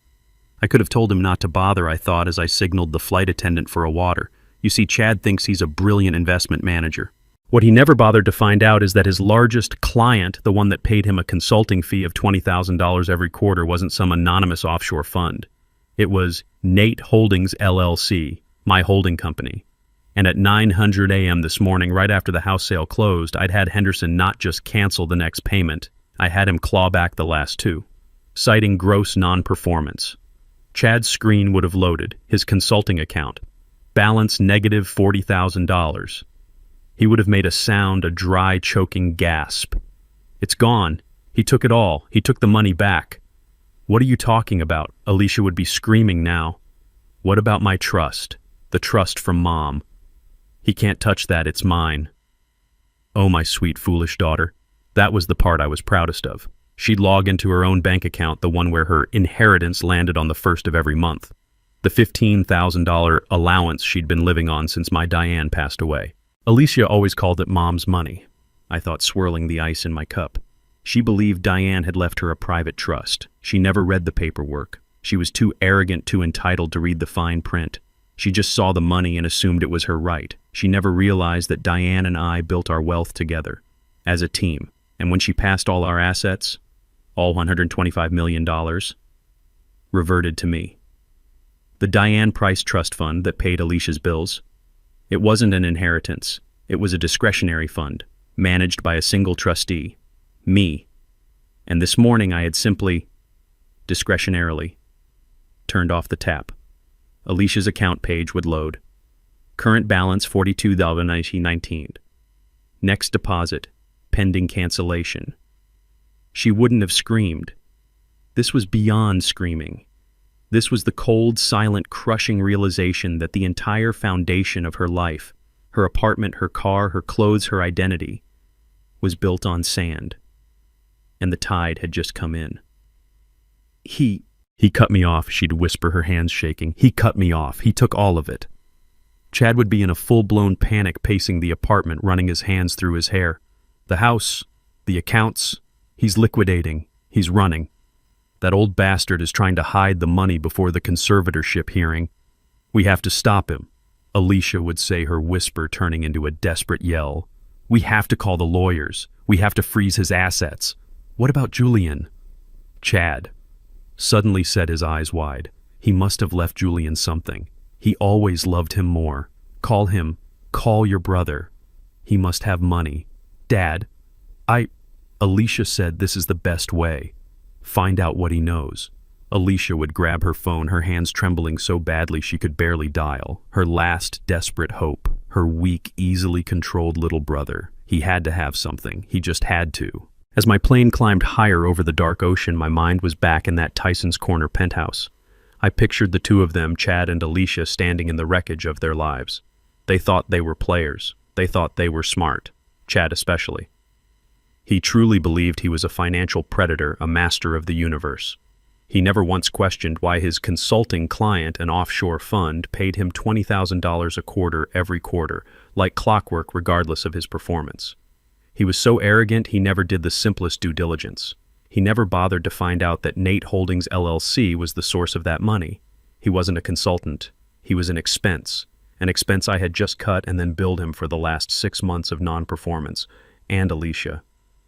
I could have told him not to bother, I thought, as I signaled the flight attendant for a water. You see, Chad thinks he's a brilliant investment manager. What he never bothered to find out is that his largest client, the one that paid him a consulting fee of $20,000 every quarter, wasn't some anonymous offshore fund. It was Nate Holdings LLC, my holding company. And at 9:00 a.m. this morning, right after the house sale closed, I'd had Henderson not just cancel the next payment, I had him claw back the last two, citing gross non-performance. Chad's screen would have loaded, his consulting account. Balance negative $40,000. He would have made a sound, a dry, choking gasp. It's gone. He took it all. He took the money back. What are you talking about? Alicia would be screaming now. What about my trust? The trust from Mom. He can't touch that, it's mine. Oh, my sweet, foolish daughter. That was the part I was proudest of. She'd log into her own bank account, the one where her inheritance landed on the first of every month. The $15,000 allowance she'd been living on since my Diane passed away. Alicia always called it Mom's money, I thought, swirling the ice in my cup. She believed Diane had left her a private trust. She never read the paperwork. She was too arrogant, too entitled to read the fine print. She just saw the money and assumed it was her right. She never realized that Diane and I built our wealth together, as a team. And when she passed, all our assets, all $125 million, reverted to me. The Diane Price Trust Fund that paid Alicia's bills. It wasn't an inheritance. It was a discretionary fund, managed by a single trustee, me. And this morning I had simply, discretionarily, turned off the tap. Alicia's account page would load. Current balance $42.19. Next deposit, pending cancellation. She wouldn't have screamed. This was beyond screaming. This was the cold, silent, crushing realization that the entire foundation of her life, her apartment, her car, her clothes, her identity, was built on sand. And the tide had just come in. He cut me off, she'd whisper, her hands shaking. He cut me off. He took all of it. Chad would be in a full-blown panic, pacing the apartment, running his hands through his hair. The house, the accounts, he's liquidating, he's running. That old bastard is trying to hide the money before the conservatorship hearing. We have to stop him, Alicia would say, her whisper turning into a desperate yell. We have to call the lawyers. We have to freeze his assets. What about Julian? Chad suddenly set his eyes wide. He must have left Julian something. He always loved him more. Call him. Call your brother. He must have money. Dad, Alicia said this is the best way. Find out what he knows. Alicia would grab her phone, her hands trembling so badly she could barely dial. Her last desperate hope. Her weak, easily controlled little brother. He had to have something. He just had to. As my plane climbed higher over the dark ocean, my mind was back in that Tyson's Corner penthouse. I pictured the two of them, Chad and Alicia, standing in the wreckage of their lives. They thought they were players. They thought they were smart. Chad especially. He truly believed he was a financial predator, a master of the universe. He never once questioned why his consulting client, an offshore fund, paid him $20,000 a quarter every quarter, like clockwork, regardless of his performance. He was so arrogant he never did the simplest due diligence. He never bothered to find out that Nate Holdings LLC was the source of that money. He wasn't a consultant. He was an expense I had just cut and then billed him for the last 6 months of non-performance. And Alicia,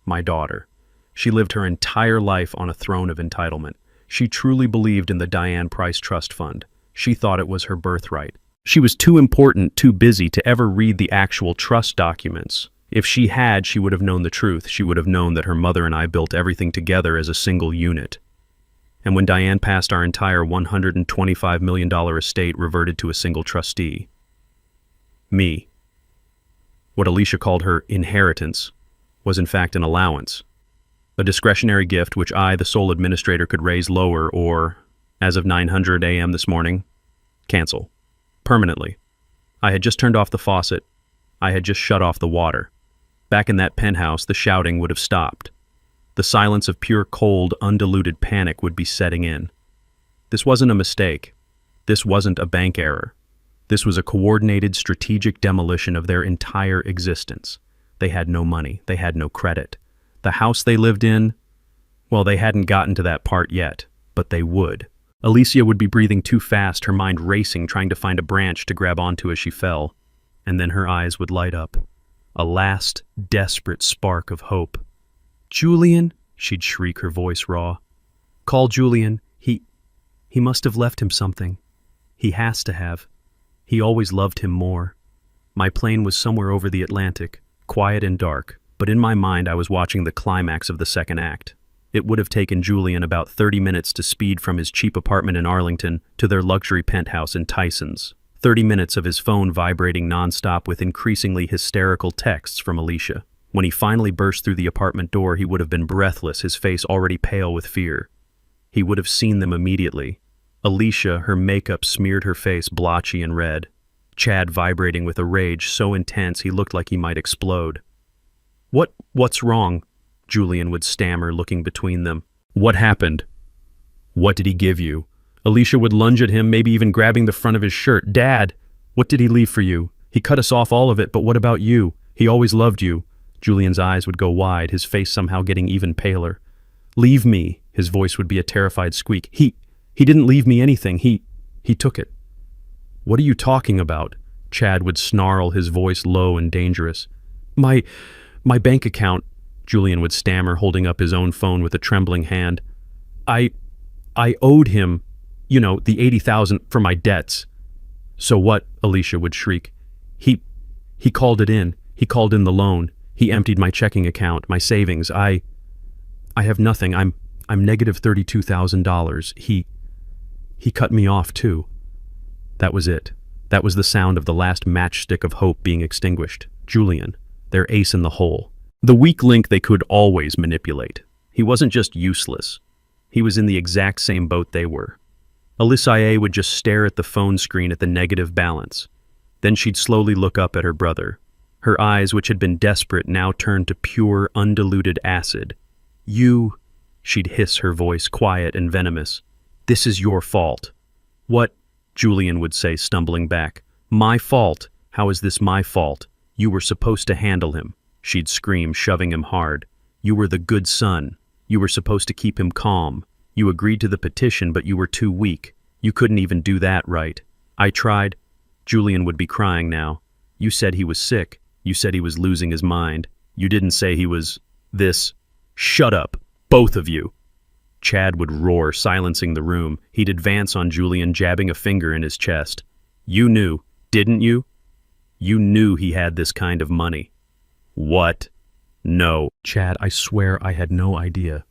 my daughter. She lived her entire life on a throne of entitlement. She truly believed in the Diane Price Trust Fund. She thought it was her birthright. She was too important, too busy to ever read the actual trust documents. If she had, she would have known the truth. She would have known that her mother and I built everything together as a single unit. And when Diane passed, our entire $125 million estate reverted to a single trustee. Me. What Alicia called her inheritance was in fact an allowance, a discretionary gift which I, the sole administrator, could raise lower or, as of 9:00 a.m. this morning, cancel. Permanently. I had just turned off the faucet. I had just shut off the water. Back in that penthouse, the shouting would have stopped. The silence of pure, cold, undiluted panic would be setting in. This wasn't a mistake. This wasn't a bank error. This was a coordinated, strategic demolition of their entire existence. They had no money. They had no credit. The house they lived in, well, they hadn't gotten to that part yet, but they would. Alicia would be breathing too fast, her mind racing, trying to find a branch to grab onto as she fell. And then her eyes would light up. A last, desperate spark of hope. Julian, she'd shriek, her voice raw. Call Julian. He must have left him something. He has to have. He always loved him more. My plane was somewhere over the Atlantic, quiet and dark, but in my mind I was watching the climax of the second act. It would have taken Julian about 30 minutes to speed from his cheap apartment in Arlington to their luxury penthouse in Tyson's. 30 minutes of his phone vibrating nonstop with increasingly hysterical texts from Alicia. When he finally burst through the apartment door, he would have been breathless, his face already pale with fear. He would have seen them immediately. Alicia, her makeup smeared her face blotchy and red. Chad vibrating with a rage so intense he looked like he might explode. What's wrong? Julian would stammer, looking between them. What happened? What did he give you? Alicia would lunge at him, maybe even grabbing the front of his shirt. Dad, what did he leave for you? He cut us off all of it, but what about you? He always loved you. Julian's eyes would go wide, his face somehow getting even paler. Leave me. His voice would be a terrified squeak. He didn't leave me anything. He took it. What are you talking about? Chad would snarl, his voice low and dangerous. My bank account, Julian would stammer, holding up his own phone with a trembling hand. I owed him, the $80,000 for my debts. So what? Alicia would shriek. He called it in. He called in the loan. He emptied my checking account, my savings. I have nothing. I'm negative $32,000. He cut me off too. That was it. That was the sound of the last matchstick of hope being extinguished. Julian, their ace in the hole. The weak link they could always manipulate. He wasn't just useless. He was in the exact same boat they were. Alicia would just stare at the phone screen at the negative balance. Then she'd slowly look up at her brother. Her eyes, which had been desperate, now turned to pure, undiluted acid. You, she'd hiss, her voice quiet and venomous. This is your fault. What? Julian would say, stumbling back. My fault? How is this my fault? You were supposed to handle him. She'd scream, shoving him hard. You were the good son. You were supposed to keep him calm. You agreed to the petition, but you were too weak. You couldn't even do that right. I tried. Julian would be crying now. You said he was sick. You said he was losing his mind. You didn't say he was this. Shut up, both of you. Chad would roar, silencing the room. He'd advance on Julian, jabbing a finger in his chest. You knew, didn't you? You knew he had this kind of money. What? No. Chad, I swear I had no idea.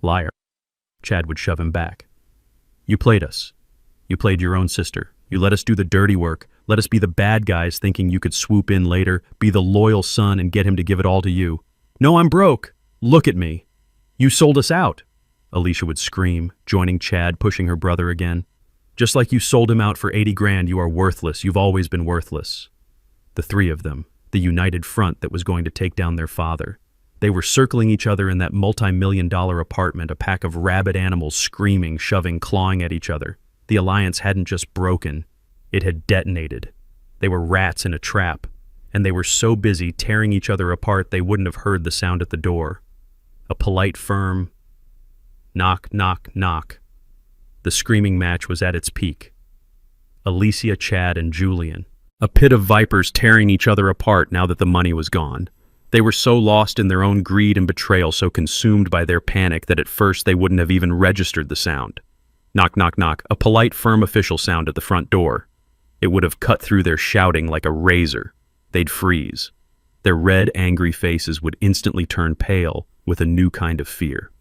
Liar. Chad would shove him back. You played us. You played your own sister. You let us do the dirty work. Let us be the bad guys thinking you could swoop in later, be the loyal son and get him to give it all to you. No, I'm broke. Look at me. You sold us out. Alicia would scream, joining Chad, pushing her brother again. Just like you sold him out for 80 grand, you are worthless. You've always been worthless. The three of them, the united front that was going to take down their father. They were circling each other in that multi-million-dollar apartment, a pack of rabid animals screaming, shoving, clawing at each other. The alliance hadn't just broken, it had detonated. They were rats in a trap, and they were so busy tearing each other apart they wouldn't have heard the sound at the door. A polite, firm knock, knock, knock. The screaming match was at its peak. Alicia, Chad, and Julian. A pit of vipers tearing each other apart now that the money was gone. They were so lost in their own greed and betrayal, so consumed by their panic that at first they wouldn't have even registered the sound. Knock, knock, knock. A polite, firm official sound at the front door. It would have cut through their shouting like a razor. They'd freeze. Their red, angry faces would instantly turn pale with a new kind of fear.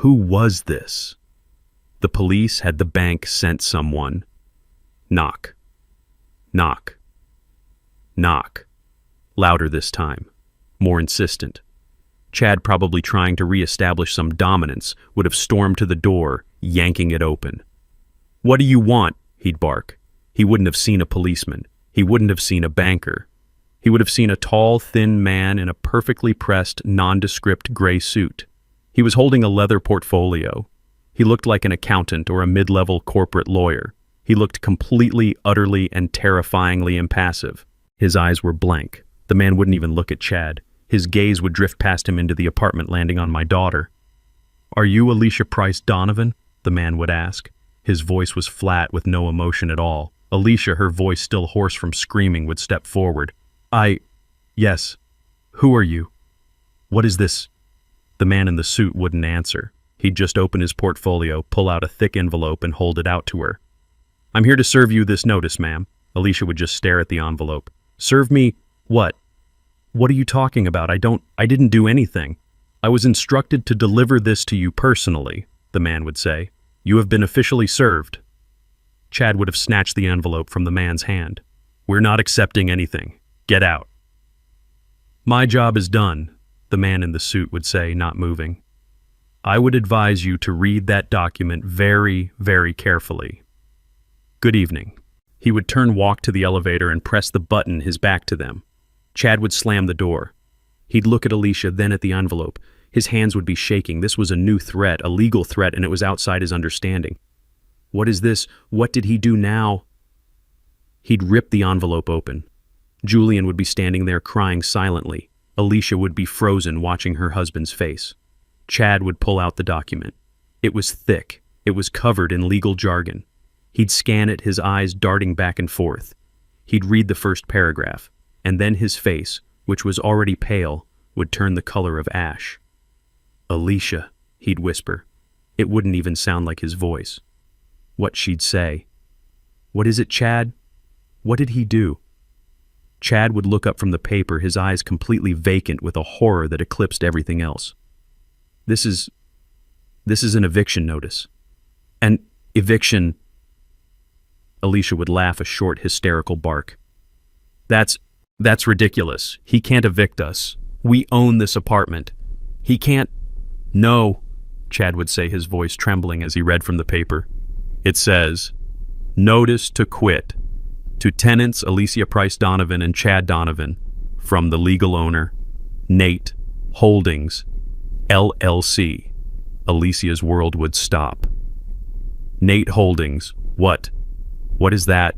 Who was this? The police? Had the bank sent someone? Knock. Knock. Knock. Louder this time. More insistent. Chad, probably trying to re-establish some dominance, would have stormed to the door, yanking it open. What do you want? He'd bark. He wouldn't have seen a policeman. He wouldn't have seen a banker. He would have seen a tall, thin man in a perfectly pressed, nondescript gray suit. He was holding a leather portfolio. He looked like an accountant or a mid-level corporate lawyer. He looked completely, utterly, and terrifyingly impassive. His eyes were blank. The man wouldn't even look at Chad. His gaze would drift past him into the apartment, landing on my daughter. Are you Alicia Price Donovan? The man would ask. His voice was flat with no emotion at all. Alicia, her voice still hoarse from screaming, would step forward. Yes. Who are you? What is this? The man in the suit wouldn't answer. He'd just open his portfolio, pull out a thick envelope, and hold it out to her. I'm here to serve you this notice, ma'am. Alicia would just stare at the envelope. Serve me what? What are you talking about? I didn't do anything. I was instructed to deliver this to you personally, the man would say. You have been officially served. Chad would have snatched the envelope from the man's hand. We're not accepting anything. Get out. My job is done, the man in the suit would say, not moving. I would advise you to read that document very, very carefully. Good evening. He would walk to the elevator and press the button, his back to them. Chad would slam the door. He'd look at Alicia, then at the envelope. His hands would be shaking. This was a new threat, a legal threat, and it was outside his understanding. What is this? What did he do now? He'd rip the envelope open. Julian would be standing there crying silently. Alicia would be frozen, watching her husband's face. Chad would pull out the document. It was thick. It was covered in legal jargon. He'd scan it, his eyes darting back and forth. He'd read the first paragraph, and then his face, which was already pale, would turn the color of ash. Alicia, he'd whisper. It wouldn't even sound like his voice. What she'd say. What is it, Chad? What did he do? Chad would look up from the paper, his eyes completely vacant with a horror that eclipsed everything else. This is an eviction notice. An eviction. Alicia would laugh, a short, hysterical bark. That's ridiculous. He can't evict us. We own this apartment. He can't. No, Chad would say, his voice trembling as he read from the paper. It says, "Notice to quit. To tenants Alicia Price Donovan and Chad Donovan, from the legal owner, Nate Holdings, LLC." Alicia's world would stop. Nate Holdings, what? What is that?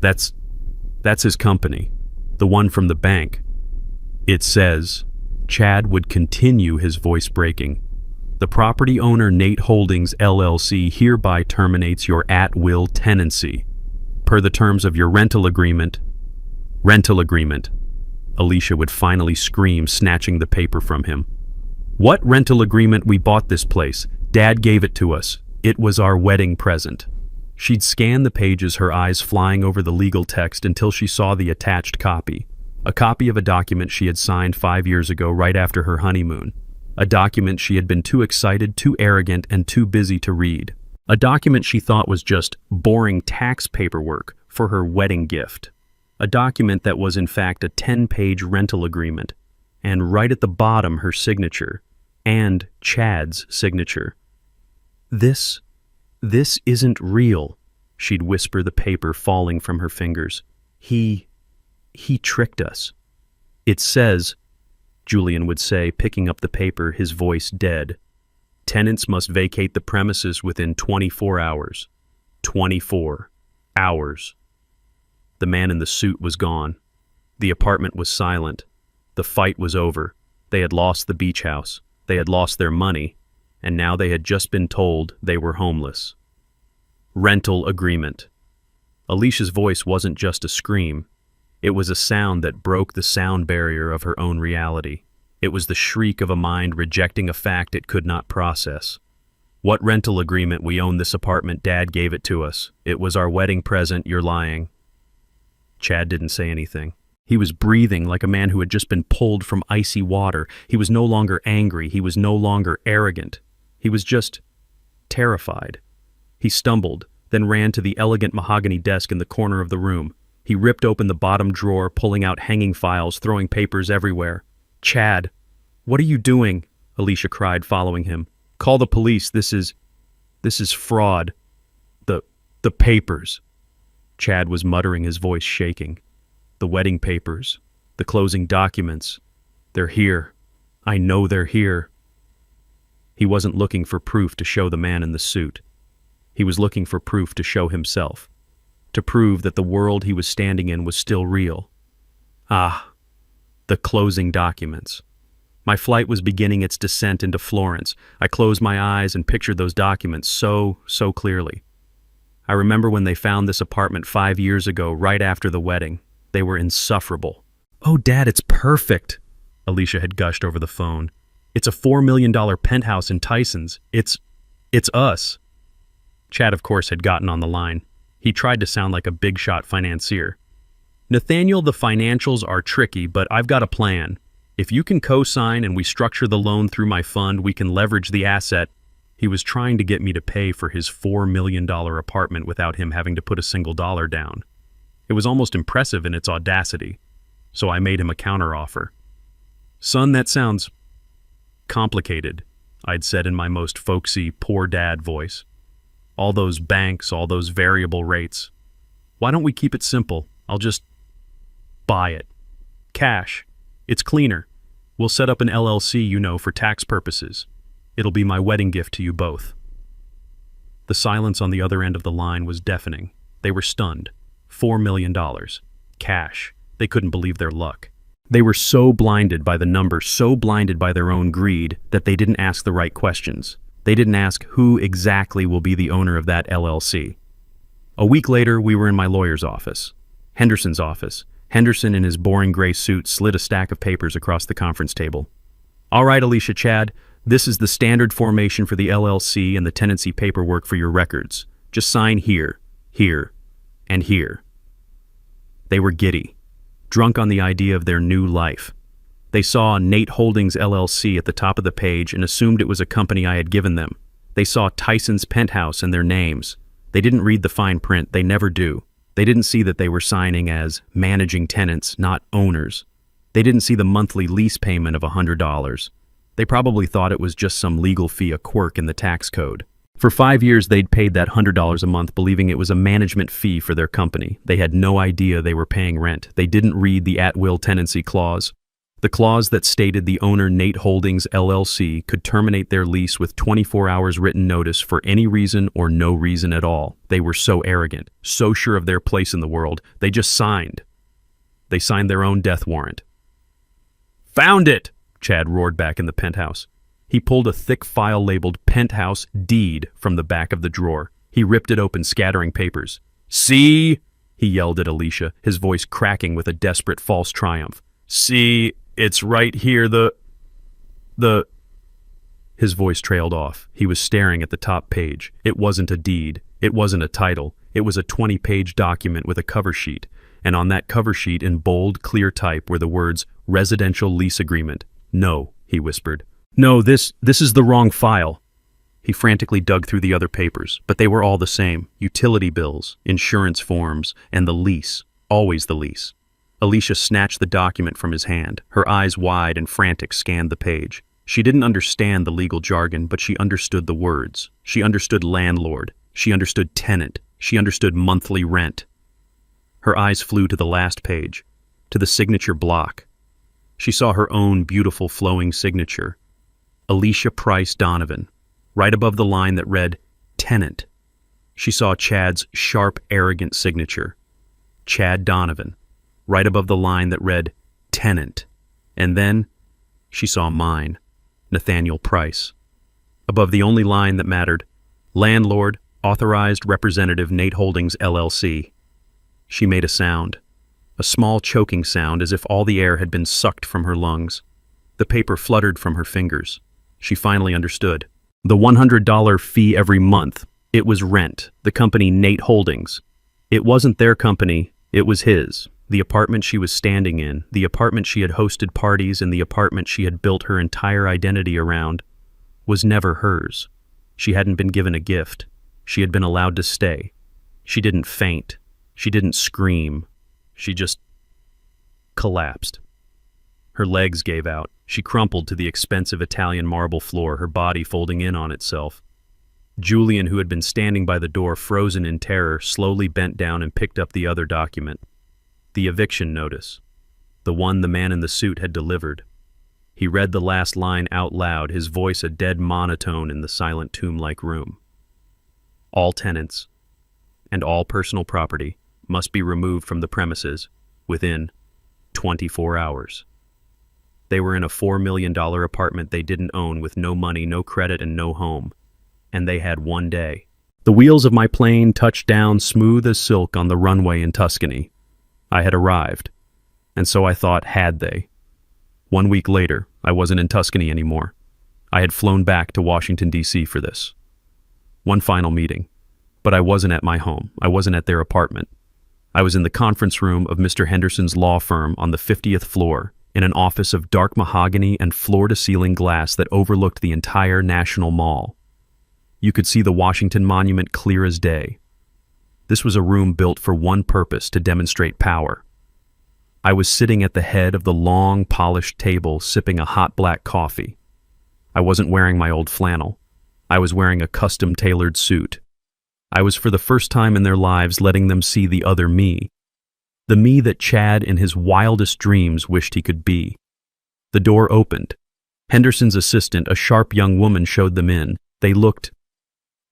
That's his company, the one from the bank. It says, Chad would continue, his voice breaking. The property owner Nate Holdings, LLC hereby terminates your at-will tenancy. Per the terms of your rental agreement. Rental agreement. Alicia would finally scream, snatching the paper from him. What rental agreement? We bought this place. Dad gave it to us. It was our wedding present. She'd scan the pages, her eyes flying over the legal text until she saw the attached copy. A copy of a document she had signed 5 years ago, right after her honeymoon. A document she had been too excited, too arrogant, and too busy to read. A document she thought was just boring tax paperwork for her wedding gift. A document that was in fact a 10-page rental agreement. And right at the bottom, her signature. And Chad's signature. This isn't real, she'd whisper, the paper falling from her fingers. He tricked us. It says, Julian would say, picking up the paper, his voice dead. Tenants must vacate the premises within 24 hours. 24 hours. The man in the suit was gone. The apartment was silent. The fight was over. They had lost the beach house. They had lost their money. And now they had just been told they were homeless. Rental agreement. Alicia's voice wasn't just a scream. It was a sound that broke the sound barrier of her own reality. It was the shriek of a mind rejecting a fact it could not process. What rental agreement? We own this apartment. Dad gave it to us. It was our wedding present. You're lying. Chad didn't say anything. He was breathing like a man who had just been pulled from icy water. He was no longer angry. He was no longer arrogant. He was just terrified. He stumbled, then ran to the elegant mahogany desk in the corner of the room. He ripped open the bottom drawer, pulling out hanging files, throwing papers everywhere. Chad, what are you doing? Alicia cried, following him. Call the police. This is fraud. The papers. Chad was muttering, his voice shaking. The wedding papers. The closing documents. They're here. I know they're here. He wasn't looking for proof to show the man in the suit. He was looking for proof to show himself. To prove that the world he was standing in was still real. Ah, the closing documents. My flight was beginning its descent into Florence. I closed my eyes and pictured those documents so clearly. I remember when they found this apartment 5 years ago, right after the wedding. They were insufferable. Oh, Dad, it's perfect, Alicia had gushed over the phone. It's a $4 million penthouse in Tyson's. It's us. Chad, of course, had gotten on the line. He tried to sound like a big-shot financier. Nathaniel, the financials are tricky, but I've got a plan. If you can co-sign and we structure the loan through my fund, we can leverage the asset. He was trying to get me to pay for his $4 million apartment without him having to put a single dollar down. It was almost impressive in its audacity, so I made him a counteroffer. Son, that sounds complicated. I'd said in my most folksy, poor dad voice. All those banks, all those variable rates. Why don't we keep it simple? I'll just buy it. Cash. It's cleaner. We'll set up an LLC, for tax purposes. It'll be my wedding gift to you both. The silence on the other end of the line was deafening. They were stunned. $4 million. Cash. They couldn't believe their luck. They were so blinded by the number, so blinded by their own greed, that they didn't ask the right questions. They didn't ask who exactly will be the owner of that LLC. A week later, we were in my lawyer's office. Henderson's office. Henderson, in his boring gray suit, slid a stack of papers across the conference table. All right, Alicia Chad, this is the standard formation for the LLC and the tenancy paperwork for your records. Just sign here, here, and here. They were giddy, drunk on the idea of their new life. They saw Nate Holdings LLC at the top of the page and assumed it was a company I had given them. They saw Tyson's Penthouse and their names. They didn't read the fine print, they never do. They didn't see that they were signing as managing tenants, not owners. They didn't see the monthly lease payment of $100. They probably thought it was just some legal fee, a quirk in the tax code. For 5 years, they'd paid that $100 a month, believing it was a management fee for their company. They had no idea they were paying rent. They didn't read the at-will tenancy clause. The clause that stated the owner, Nate Holdings LLC, could terminate their lease with 24 hours written notice for any reason or no reason at all. They were so arrogant, so sure of their place in the world, they just signed. They signed their own death warrant. "Found it!" Chad roared back in the penthouse. He pulled a thick file labeled Penthouse Deed from the back of the drawer. He ripped it open, scattering papers. "See?" he yelled at Alicia, his voice cracking with a desperate false triumph. "See, it's right here, His voice trailed off. He was staring at the top page. It wasn't a deed. It wasn't a title. It was a 20-page document with a cover sheet. And on that cover sheet, in bold, clear type, were the words, "Residential Lease Agreement." "No," he whispered. "No, this is the wrong file." He frantically dug through the other papers, but they were all the same. Utility bills, insurance forms, and the lease. Always the lease. Alicia snatched the document from his hand. Her eyes wide and frantic scanned the page. She didn't understand the legal jargon, but she understood the words. She understood landlord. She understood tenant. She understood monthly rent. Her eyes flew to the last page, to the signature block. She saw her own beautiful flowing signature. Alicia Price Donovan, right above the line that read, tenant. She saw Chad's sharp, arrogant signature. Chad Donovan, right above the line that read, tenant. And then she saw mine, Nathaniel Price. Above the only line that mattered, landlord, authorized representative Nate Holdings LLC. She made a sound, a small choking sound as if all the air had been sucked from her lungs. The paper fluttered from her fingers. She finally understood. The $100 fee every month, it was rent, the company Nate Holdings. It wasn't their company, it was his. The apartment she was standing in, the apartment she had hosted parties and the apartment she had built her entire identity around, was never hers. She hadn't been given a gift. She had been allowed to stay. She didn't faint. She didn't scream. She just collapsed. Her legs gave out. She crumpled to the expensive Italian marble floor, her body folding in on itself. Julian, who had been standing by the door, frozen in terror, slowly bent down and picked up the other document. The eviction notice. The one the man in the suit had delivered. He read the last line out loud, his voice a dead monotone in the silent tomb-like room. All tenants and all personal property must be removed from the premises within 24 hours. They were in a $4 million apartment they didn't own, with no money, no credit, and no home. And they had one day. The wheels of my plane touched down smooth as silk on the runway in Tuscany. I had arrived. And so I thought, had they? 1 week later, I wasn't in Tuscany anymore. I had flown back to Washington, D.C. for this. One final meeting. But I wasn't at my home. I wasn't at their apartment. I was in the conference room of Mr. Henderson's law firm on the 50th floor, in an office of dark mahogany and floor-to-ceiling glass that overlooked the entire National Mall. You could see the Washington Monument clear as day. This was a room built for one purpose, to demonstrate power. I was sitting at the head of the long, polished table, sipping a hot black coffee. I wasn't wearing my old flannel. I was wearing a custom-tailored suit. I was for the first time in their lives letting them see the other me. The me that Chad in his wildest dreams wished he could be. The door opened. Henderson's assistant, a sharp young woman, showed them in. They looked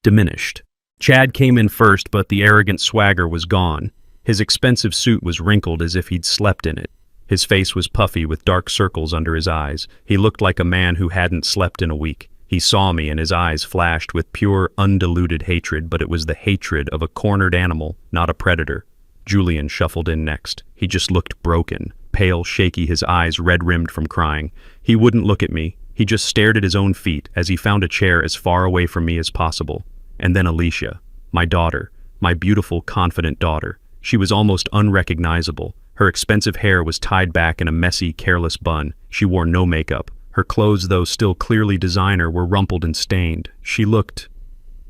diminished. Chad came in first, but the arrogant swagger was gone. His expensive suit was wrinkled as if he'd slept in it. His face was puffy with dark circles under his eyes. He looked like a man who hadn't slept in a week. He saw me and his eyes flashed with pure, undiluted hatred, but it was the hatred of a cornered animal, not a predator. Julian shuffled in next. He just looked broken, pale, shaky, his eyes red-rimmed from crying. He wouldn't look at me. He just stared at his own feet as he found a chair as far away from me as possible. And then Alicia, my daughter, my beautiful, confident daughter. She was almost unrecognizable. Her expensive hair was tied back in a messy, careless bun. She wore no makeup. Her clothes, though still clearly designer, were rumpled and stained. She looked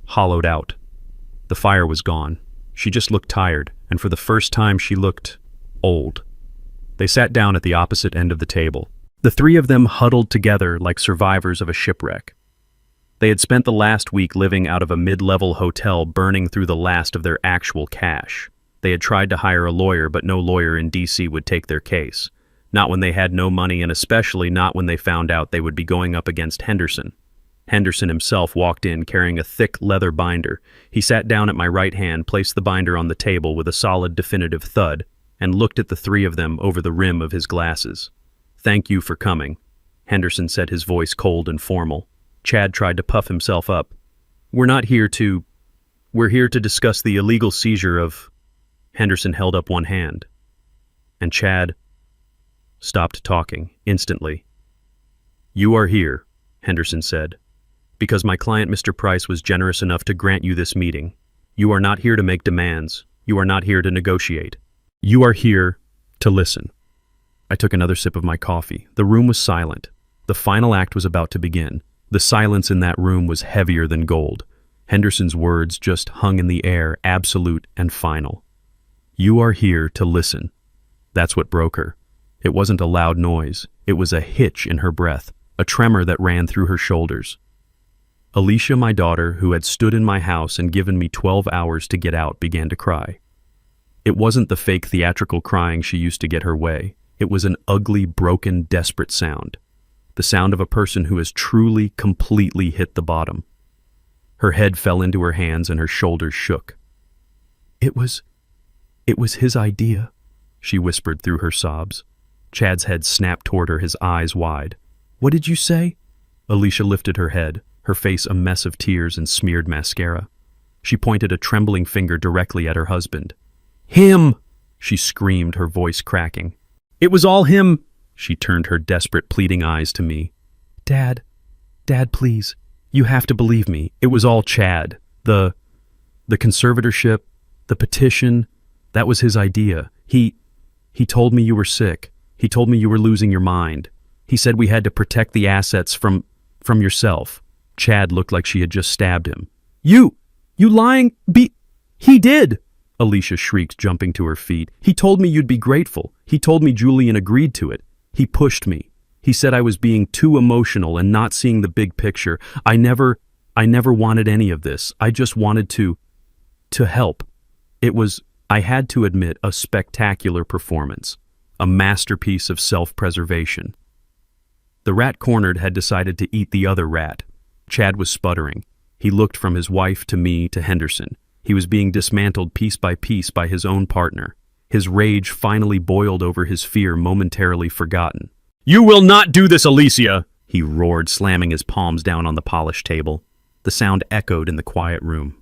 hollowed out. The fire was gone. She just looked tired, and for the first time she looked old. They sat down at the opposite end of the table. The three of them huddled together like survivors of a shipwreck. They had spent the last week living out of a mid-level hotel, burning through the last of their actual cash. They had tried to hire a lawyer, but no lawyer in D.C. would take their case. Not when they had no money, and especially not when they found out they would be going up against Henderson. Henderson himself walked in carrying a thick leather binder. He sat down at my right hand, placed the binder on the table with a solid, definitive thud, and looked at the three of them over the rim of his glasses. "Thank you for coming," Henderson said, his voice cold and formal. Chad tried to puff himself up. We're here to discuss the illegal seizure of..." Henderson held up one hand. And Chad stopped talking instantly. "You are here," Henderson said, "because my client Mr. Price was generous enough to grant you this meeting. You are not here to make demands. You are not here to negotiate. You are here to listen." I took another sip of my coffee. The room was silent. The final act was about to begin. The silence in that room was heavier than gold. Henderson's words just hung in the air, absolute and final. "You are here to listen." That's what broke her. It wasn't a loud noise. It was a hitch in her breath, a tremor that ran through her shoulders. Alicia, my daughter, who had stood in my house and given me 12 hours to get out, began to cry. It wasn't the fake theatrical crying she used to get her way. It was an ugly, broken, desperate sound. The sound of a person who has truly, completely hit the bottom. Her head fell into her hands and her shoulders shook. It was his idea," she whispered through her sobs. Chad's head snapped toward her, his eyes wide. "What did you say?" Alicia lifted her head, her face a mess of tears and smeared mascara. She pointed a trembling finger directly at her husband. "Him!" she screamed, her voice cracking. "It was all him!" She turned her desperate, pleading eyes to me. Dad, please. You have to believe me. It was all Chad. The conservatorship, the petition, that was his idea. He told me you were sick. He told me you were losing your mind. He said we had to protect the assets from yourself." Chad looked like she had just stabbed him. You lying He did!" Alicia shrieked, jumping to her feet. "He told me you'd be grateful. He told me Julian agreed to it. He pushed me. He said I was being too emotional and not seeing the big picture. I never wanted any of this. I just wanted to help. It was, I had to admit, a spectacular performance, a masterpiece of self-preservation." The rat cornered had decided to eat the other rat. Chad was sputtering. He looked from his wife to me to Henderson. He was being dismantled piece by his own partner. His rage finally boiled over his fear, momentarily forgotten. "You will not do this, Alicia!" he roared, slamming his palms down on the polished table. The sound echoed in the quiet room.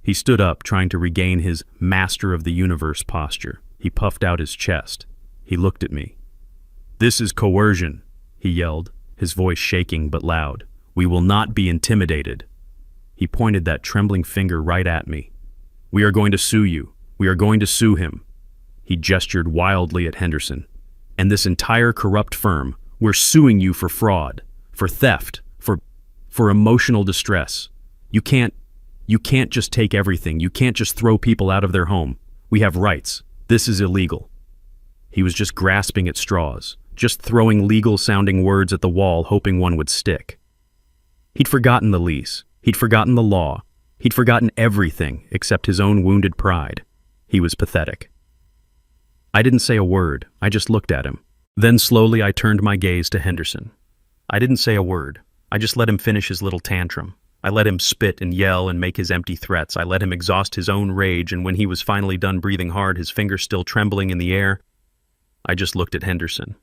He stood up, trying to regain his master of the universe posture. He puffed out his chest. He looked at me. "This is coercion," he yelled, his voice shaking but loud. "We will not be intimidated." He pointed that trembling finger right at me. "We are going to sue you. We are going to sue him." He gestured wildly at Henderson. "And this entire corrupt firm, we're suing you for fraud, for theft, for emotional distress. You can't just take everything. You can't just throw people out of their home. We have rights. This is illegal." He was just grasping at straws, just throwing legal-sounding words at the wall, hoping one would stick. He'd forgotten the lease. He'd forgotten the law. He'd forgotten everything except his own wounded pride. He was pathetic. I didn't say a word. I just looked at him. Then slowly I turned my gaze to Henderson. I didn't say a word. I just let him finish his little tantrum. I let him spit and yell and make his empty threats. I let him exhaust his own rage, and when he was finally done breathing hard, his fingers still trembling in the air, I just looked at Henderson.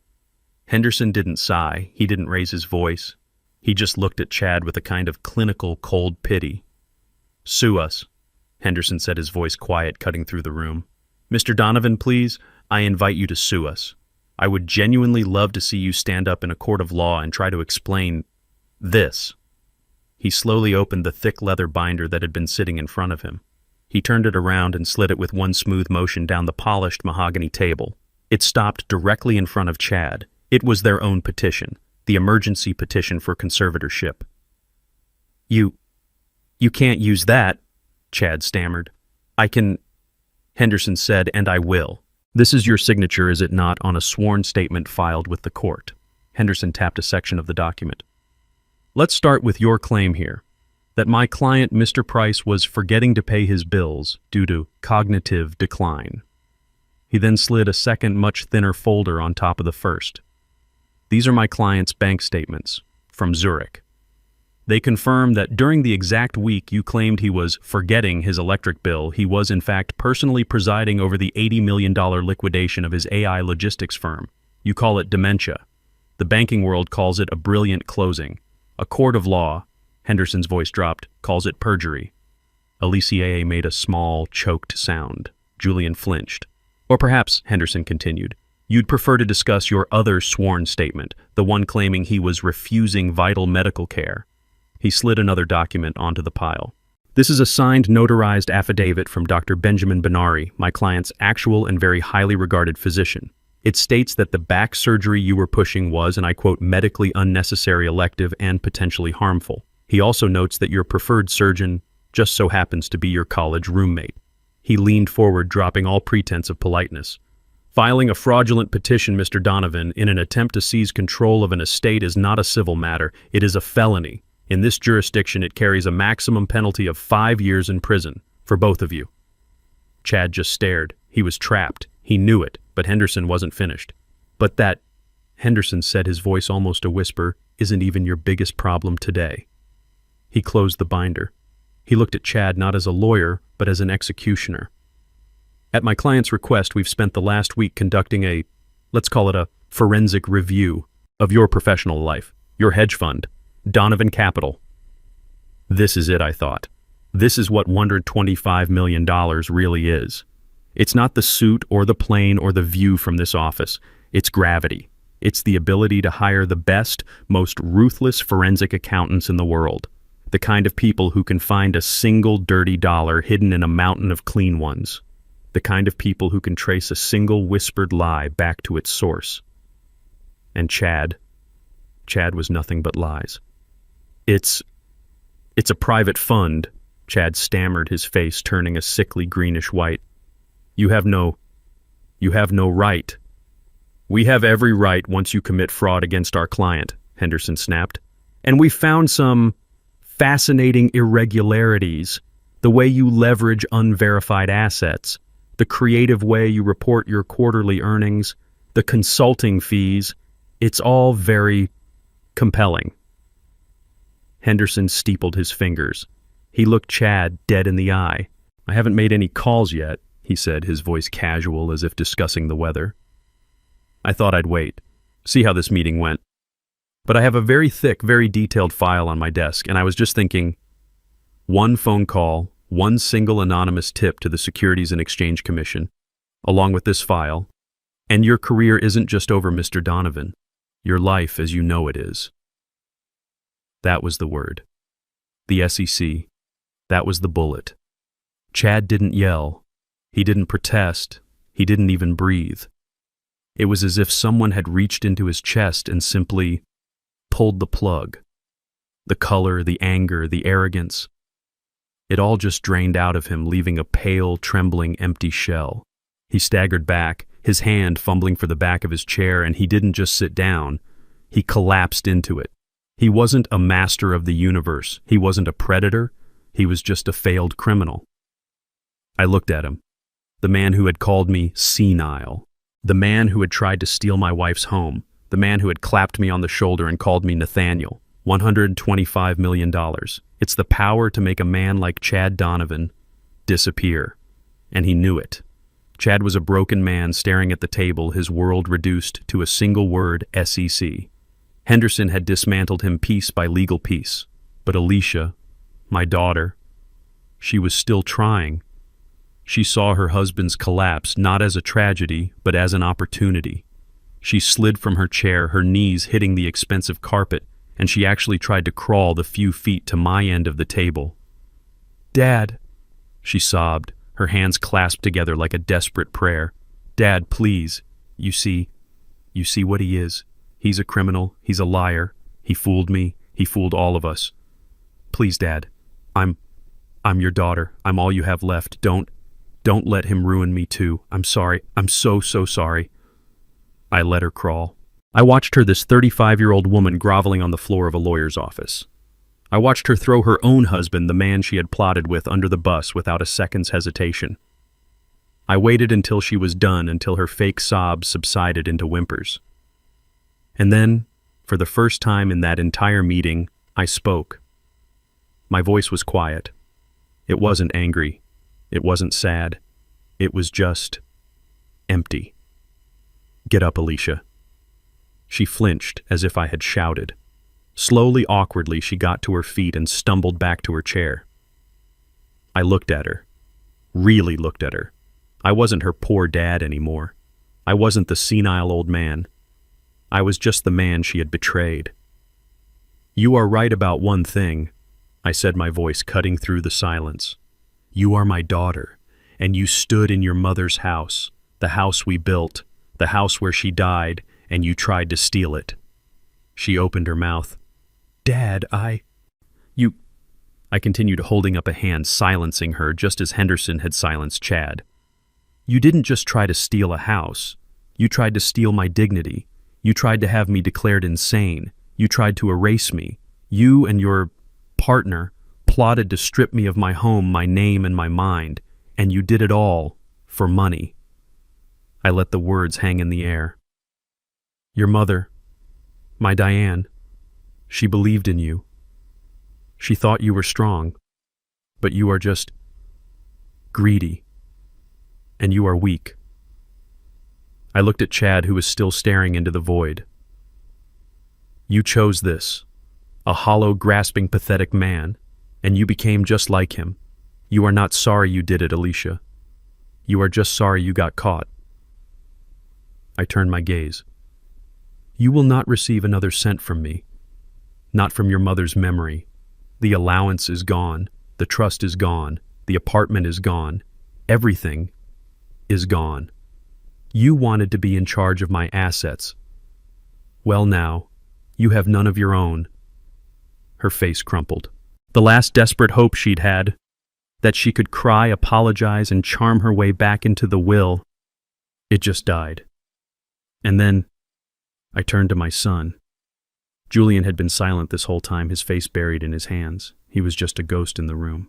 Henderson didn't sigh. He didn't raise his voice. He just looked at Chad with a kind of clinical cold pity. "Sue us," Henderson said, his voice quiet, cutting through the room. "Mr. Donovan, please, I invite you to sue us. I would genuinely love to see you stand up in a court of law and try to explain this." He slowly opened the thick leather binder that had been sitting in front of him. He turned it around and slid it with one smooth motion down the polished mahogany table. It stopped directly in front of Chad. It was their own petition, the emergency petition for conservatorship. You can't use that," Chad stammered. "I can," Henderson said, "and I will. This is your signature, is it not, on a sworn statement filed with the court?" Henderson tapped a section of the document. "Let's start with your claim here, that my client, Mr. Price, was forgetting to pay his bills due to cognitive decline." He then slid a second, much thinner folder on top of the first. "These are my client's bank statements from Zurich. They confirm that during the exact week you claimed he was forgetting his electric bill, he was in fact personally presiding over the $80 million liquidation of his AI logistics firm. You call it dementia. The banking world calls it a brilliant closing. A court of law," Henderson's voice dropped, "calls it perjury." Alicia made a small, choked sound. Julian flinched. "Or perhaps," Henderson continued, "you'd prefer to discuss your other sworn statement, the one claiming he was refusing vital medical care." He slid another document onto the pile. "This is a signed, notarized affidavit from Dr. Benjamin Benari, my client's actual and very highly regarded physician. It states that the back surgery you were pushing was, and I quote, medically unnecessary, elective, and potentially harmful. He also notes that your preferred surgeon just so happens to be your college roommate." He leaned forward, dropping all pretense of politeness. "Filing a fraudulent petition, Mr. Donovan, in an attempt to seize control of an estate is not a civil matter. It is a felony. In this jurisdiction, it carries a maximum penalty of 5 years in prison for both of you." Chad just stared. He was trapped. He knew it, but Henderson wasn't finished. "But that," Henderson said, his voice almost a whisper, "isn't even your biggest problem today." He closed the binder. He looked at Chad not as a lawyer, but as an executioner. "At my client's request, we've spent the last week conducting a, let's call it a forensic review of your professional life, your hedge fund, Donovan Capital." This is it, I thought. This is what $125 million really is. It's not the suit or the plane or the view from this office. It's gravity. It's the ability to hire the best, most ruthless forensic accountants in the world. The kind of people who can find a single dirty dollar hidden in a mountain of clean ones. The kind of people who can trace a single whispered lie back to its source. And Chad was nothing but lies. It's a private fund," Chad stammered, his face turning a sickly greenish white. You have no right." "We have every right once you commit fraud against our client," Henderson snapped. "And we found some fascinating irregularities. The way you leverage unverified assets, the creative way you report your quarterly earnings, the consulting fees, it's all very compelling." Henderson steepled his fingers. He looked Chad dead in the eye. "I haven't made any calls yet," he said, his voice casual as if discussing the weather. "I thought I'd wait, see how this meeting went. But I have a very thick, very detailed file on my desk, and I was just thinking, one phone call, one single anonymous tip to the Securities and Exchange Commission, along with this file, and your career isn't just over, Mr. Donovan. Your life as you know it is." That was the word. The SEC. That was the bullet. Chad didn't yell. He didn't protest. He didn't even breathe. It was as if someone had reached into his chest and simply pulled the plug. The color, the anger, the arrogance. It all just drained out of him, leaving a pale, trembling, empty shell. He staggered back, his hand fumbling for the back of his chair, and he didn't just sit down. He collapsed into it. He wasn't a master of the universe. He wasn't a predator. He was just a failed criminal. I looked at him. The man who had called me senile. The man who had tried to steal my wife's home. The man who had clapped me on the shoulder and called me Nathaniel. $125 million. It's the power to make a man like Chad Donovan disappear. And he knew it. Chad was a broken man staring at the table, his world reduced to a single word, SEC. Henderson had dismantled him piece by legal piece. But Alicia, my daughter, she was still trying. She saw her husband's collapse not as a tragedy, but as an opportunity. She slid from her chair, her knees hitting the expensive carpet, and she actually tried to crawl the few feet to my end of the table. "Dad," she sobbed, her hands clasped together like a desperate prayer. "Dad, please. You see what he is. He's a criminal. He's a liar. He fooled me. He fooled all of us. Please, Dad. I'm your daughter. I'm all you have left. Don't let him ruin me too. I'm sorry. I'm so sorry." I let her crawl. I watched her, this 35-year-old woman groveling on the floor of a lawyer's office. I watched her throw her own husband, the man she had plotted with, under the bus without a second's hesitation. I waited until she was done, until her fake sobs subsided into whimpers. And then, for the first time in that entire meeting, I spoke. My voice was quiet. It wasn't angry. It wasn't sad. It was just empty. "Get up, Alicia." She flinched as if I had shouted. Slowly, awkwardly, she got to her feet and stumbled back to her chair. I looked at her. Really looked at her. I wasn't her poor dad anymore. I wasn't the senile old man. I was just the man she had betrayed. "You are right about one thing," I said, my voice cutting through the silence. "You are my daughter, and you stood in your mother's house, the house we built, the house where she died, and you tried to steal it." She opened her mouth. "Dad, I continued, holding up a hand, silencing her just as Henderson had silenced Chad. "You didn't just try to steal a house. You tried to steal my dignity. You tried to have me declared insane. You tried to erase me. You and your partner plotted to strip me of my home, my name, and my mind, and you did it all for money." I let the words hang in the air. "Your mother, my Diane, she believed in you. She thought you were strong, but you are just greedy, and you are weak." I looked at Chad, who was still staring into the void. "You chose this, a hollow, grasping, pathetic man, and you became just like him. You are not sorry you did it, Alicia. You are just sorry you got caught." I turned my gaze. "You will not receive another cent from me. Not from your mother's memory. The allowance is gone. The trust is gone. The apartment is gone. Everything is gone. You wanted to be in charge of my assets. Well now, you have none of your own." Her face crumpled. The last desperate hope she'd had, that she could cry, apologize, and charm her way back into the will, it just died. And then I turned to my son. Julian had been silent this whole time, his face buried in his hands. He was just a ghost in the room.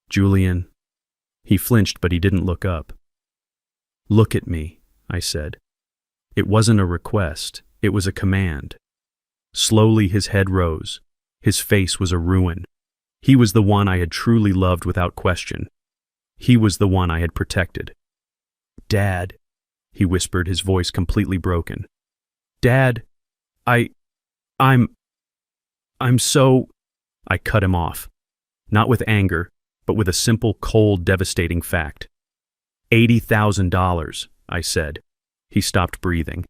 "Julian." He flinched, but he didn't look up. "Look at me," I said. It wasn't a request, it was a command. Slowly his head rose. His face was a ruin. He was the one I had truly loved without question. He was the one I had protected. "Dad," he whispered, his voice completely broken. "Dad, I'm so—" I cut him off. Not with anger, but with a simple, cold, devastating fact. $80,000, I said. He stopped breathing.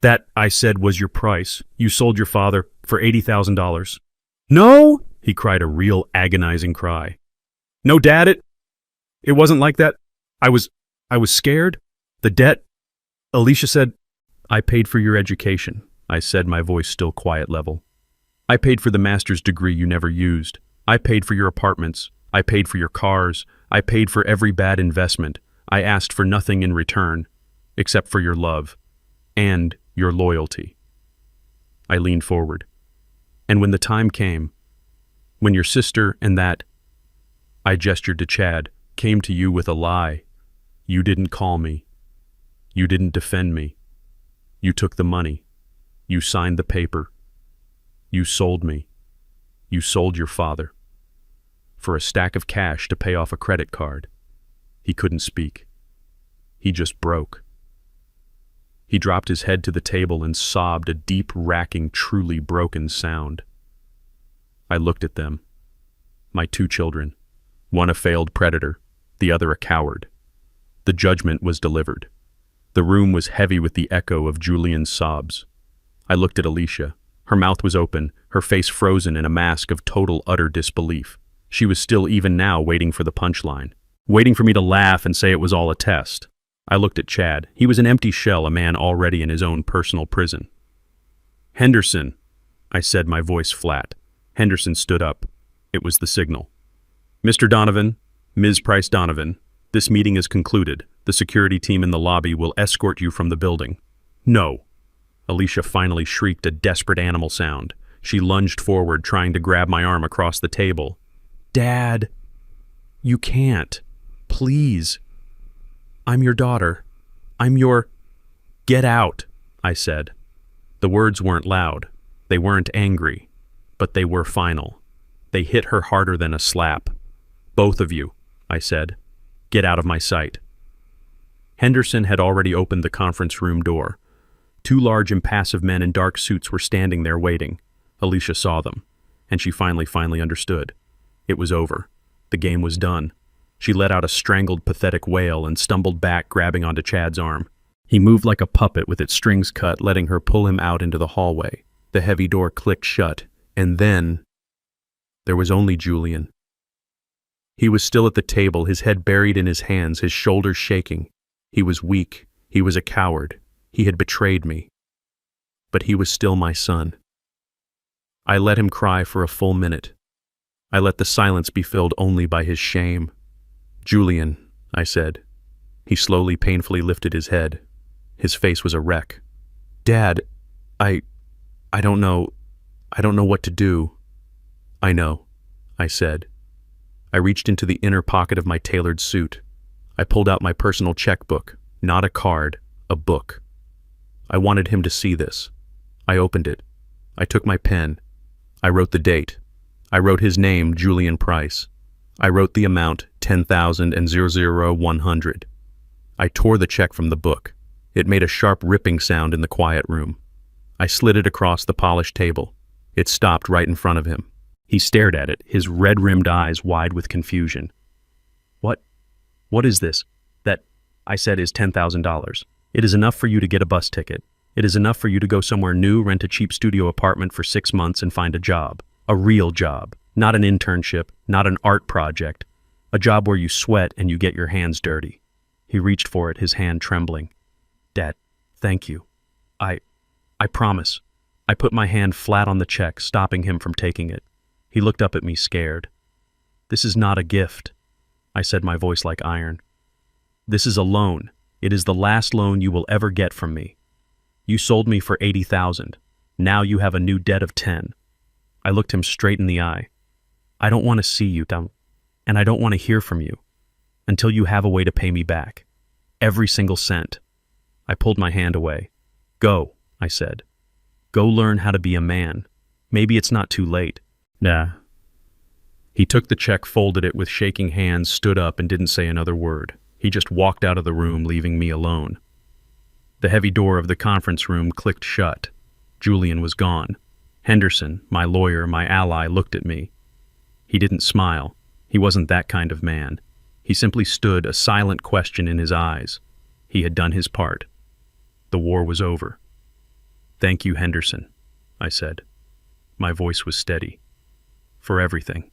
"That," I said, "was your price. You sold your father for $80,000. "No!" he cried, a real agonizing cry. "No, Dad, it wasn't like that. I was scared. The debt." Alicia said, "I paid for your education," I said, my voice still quiet level. "I paid for the master's degree you never used. I paid for your apartments. I paid for your cars. I paid for every bad investment. I asked for nothing in return, except for your love and your loyalty." I leaned forward. And when the time came, when your sister and that, I gestured to Chad, came to you with a lie, you didn't call me. You didn't defend me. You took the money. You signed the paper. You sold me. You sold your father. For a stack of cash to pay off a credit card. He couldn't speak. He just broke. He dropped his head to the table and sobbed a deep, racking, truly broken sound. I looked at them. My 2 children. One a failed predator, the other a coward. The judgment was delivered. The room was heavy with the echo of Julian's sobs. I looked at Alicia. Her mouth was open, her face frozen in a mask of total, utter disbelief. She was still even now waiting for the punchline, waiting for me to laugh and say it was all a test. I looked at Chad. He was an empty shell, a man already in his own personal prison. Henderson, I said, my voice flat. Henderson stood up. It was the signal. Mr. Donovan, Ms. Price Donovan, this meeting is concluded. The security team in the lobby will escort you from the building. No. Alicia finally shrieked a desperate animal sound. She lunged forward, trying to grab my arm across the table. Dad, you can't. Please. I'm your daughter. I'm your... Get out, I said. The words weren't loud. They weren't angry. But they were final. They hit her harder than a slap. Both of you, I said. Get out of my sight. Henderson had already opened the conference room door. 2 large, impassive men in dark suits were standing there waiting. Alicia saw them, and she finally understood. It was over. The game was done. She let out a strangled, pathetic wail and stumbled back, grabbing onto Chad's arm. He moved like a puppet with its strings cut, letting her pull him out into the hallway. The heavy door clicked shut, and then... there was only Julian. He was still at the table, his head buried in his hands, his shoulders shaking. He was weak. He was a coward. He had betrayed me. But he was still my son. I let him cry for a full minute. I let the silence be filled only by his shame. Julian, I said. He slowly, painfully lifted his head. His face was a wreck. Dad, I don't know what to do. I know, I said. I reached into the inner pocket of my tailored suit. I pulled out my personal checkbook, not a card, a book. I wanted him to see this. I opened it. I took my pen. I wrote the date. I wrote his name, Julian Price. I wrote the amount, 10,000 and 00100. I tore the check from the book. It made a sharp ripping sound in the quiet room. I slid it across the polished table. It stopped right in front of him. He stared at it, his red-rimmed eyes wide with confusion. What is this? That, I said, is $10,000. It is enough for you to get a bus ticket. It is enough for you to go somewhere new, rent a cheap studio apartment for 6 months and find a job. A real job. Not an internship, not an art project. A job where you sweat and you get your hands dirty. He reached for it, his hand trembling. Dad, thank you. I promise. I put my hand flat on the check, stopping him from taking it. He looked up at me, scared. This is not a gift, I said, my voice like iron. This is a loan. It is the last loan you will ever get from me. You sold me for $80,000. Now you have a new debt of 10. I looked him straight in the eye. I don't want to see you, and I don't want to hear from you until you have a way to pay me back. Every single cent. I pulled my hand away. Go, I said. Go learn how to be a man. Maybe it's not too late. Nah. He took the check, folded it with shaking hands, stood up, and didn't say another word. He just walked out of the room, leaving me alone. The heavy door of the conference room clicked shut. Julian was gone. Henderson, my lawyer, my ally, looked at me. He didn't smile. He wasn't that kind of man. He simply stood, a silent question in his eyes. He had done his part. The war was over. Thank you, Henderson, I said. My voice was steady. For everything.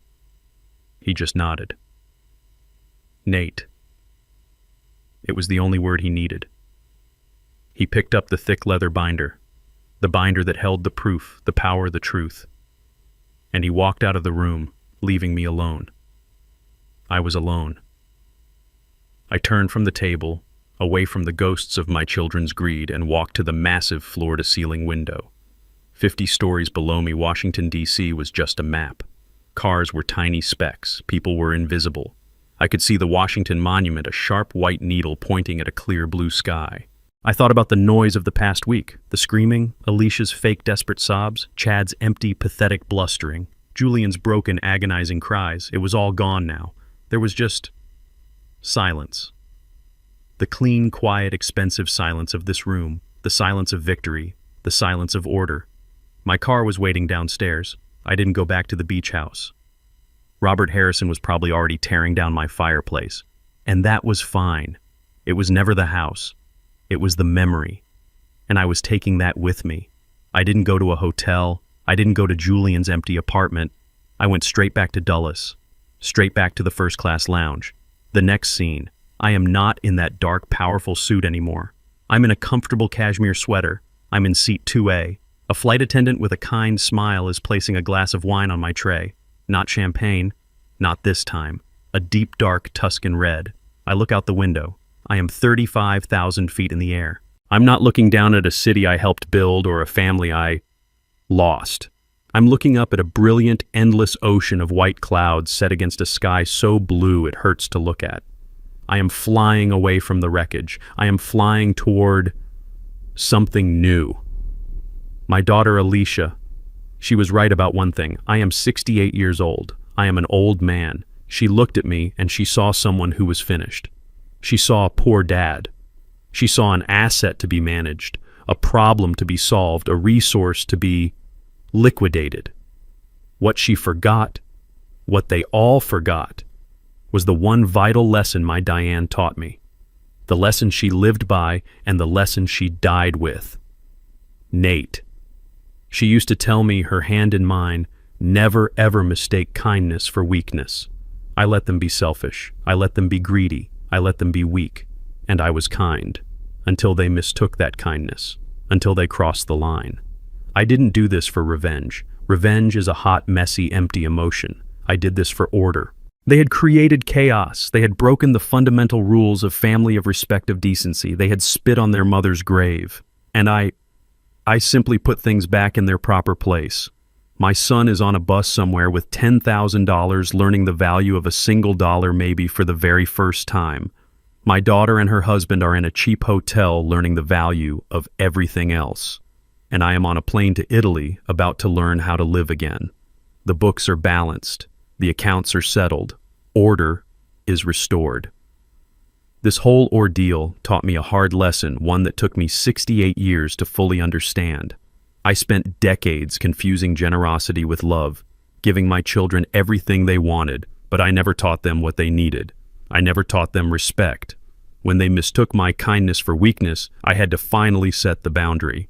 He just nodded. Nate. It was the only word he needed. He picked up the thick leather binder, the binder that held the proof, the power, the truth. And he walked out of the room, leaving me alone. I was alone. I turned from the table, away from the ghosts of my children's greed, and walked to the massive floor-to-ceiling window. 50 stories below me, Washington, D.C. was just a map. Cars were tiny specks. People were invisible. I could see the Washington Monument, a sharp white needle pointing at a clear blue sky. I thought about the noise of the past week, the screaming, Alicia's fake desperate sobs, Chad's empty, pathetic blustering, Julian's broken, agonizing cries. It was all gone now. There was just silence. The clean, quiet, expensive silence of this room, the silence of victory, the silence of order. My car was waiting downstairs. I didn't go back to the beach house. Robert Harrison was probably already tearing down my fireplace. And that was fine. It was never the house. It was the memory. And I was taking that with me. I didn't go to a hotel. I didn't go to Julian's empty apartment. I went straight back to Dulles. Straight back to the first-class lounge. The next scene. I am not in that dark, powerful suit anymore. I'm in a comfortable cashmere sweater. I'm in seat 2A. A flight attendant with a kind smile is placing a glass of wine on my tray. Not champagne. Not this time. A deep, dark Tuscan red. I look out the window. I am 35,000 feet in the air. I'm not looking down at a city I helped build or a family I lost. I'm looking up at a brilliant, endless ocean of white clouds set against a sky so blue it hurts to look at. I am flying away from the wreckage. I am flying toward something new. My daughter Alicia, she was right about one thing. I am 68 years old. I am an old man. She looked at me and she saw someone who was finished. She saw a poor dad. She saw an asset to be managed, a problem to be solved, a resource to be liquidated. What she forgot, what they all forgot, was the one vital lesson my Diane taught me. The lesson she lived by and the lesson she died with. Nate. She used to tell me, her hand in mine, never ever mistake kindness for weakness. I let them be selfish. I let them be greedy. I let them be weak. And I was kind. Until they mistook that kindness. Until they crossed the line. I didn't do this for revenge. Revenge is a hot, messy, empty emotion. I did this for order. They had created chaos. They had broken the fundamental rules of family, of respect, of decency. They had spit on their mother's grave. And I simply put things back in their proper place. My son is on a bus somewhere with $10,000 learning the value of a single dollar maybe for the very first time. My daughter and her husband are in a cheap hotel learning the value of everything else. And I am on a plane to Italy about to learn how to live again. The books are balanced. The accounts are settled. Order is restored. This whole ordeal taught me a hard lesson, one that took me 68 years to fully understand. I spent decades confusing generosity with love, giving my children everything they wanted, but I never taught them what they needed. I never taught them respect. When they mistook my kindness for weakness, I had to finally set the boundary.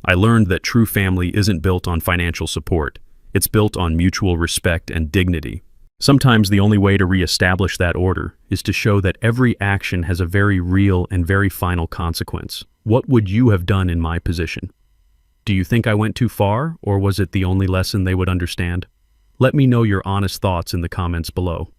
I learned that true family isn't built on financial support. It's built on mutual respect and dignity. Sometimes the only way to reestablish that order is to show that every action has a very real and very final consequence. What would you have done in my position? Do you think I went too far, or was it the only lesson they would understand? Let me know your honest thoughts in the comments below.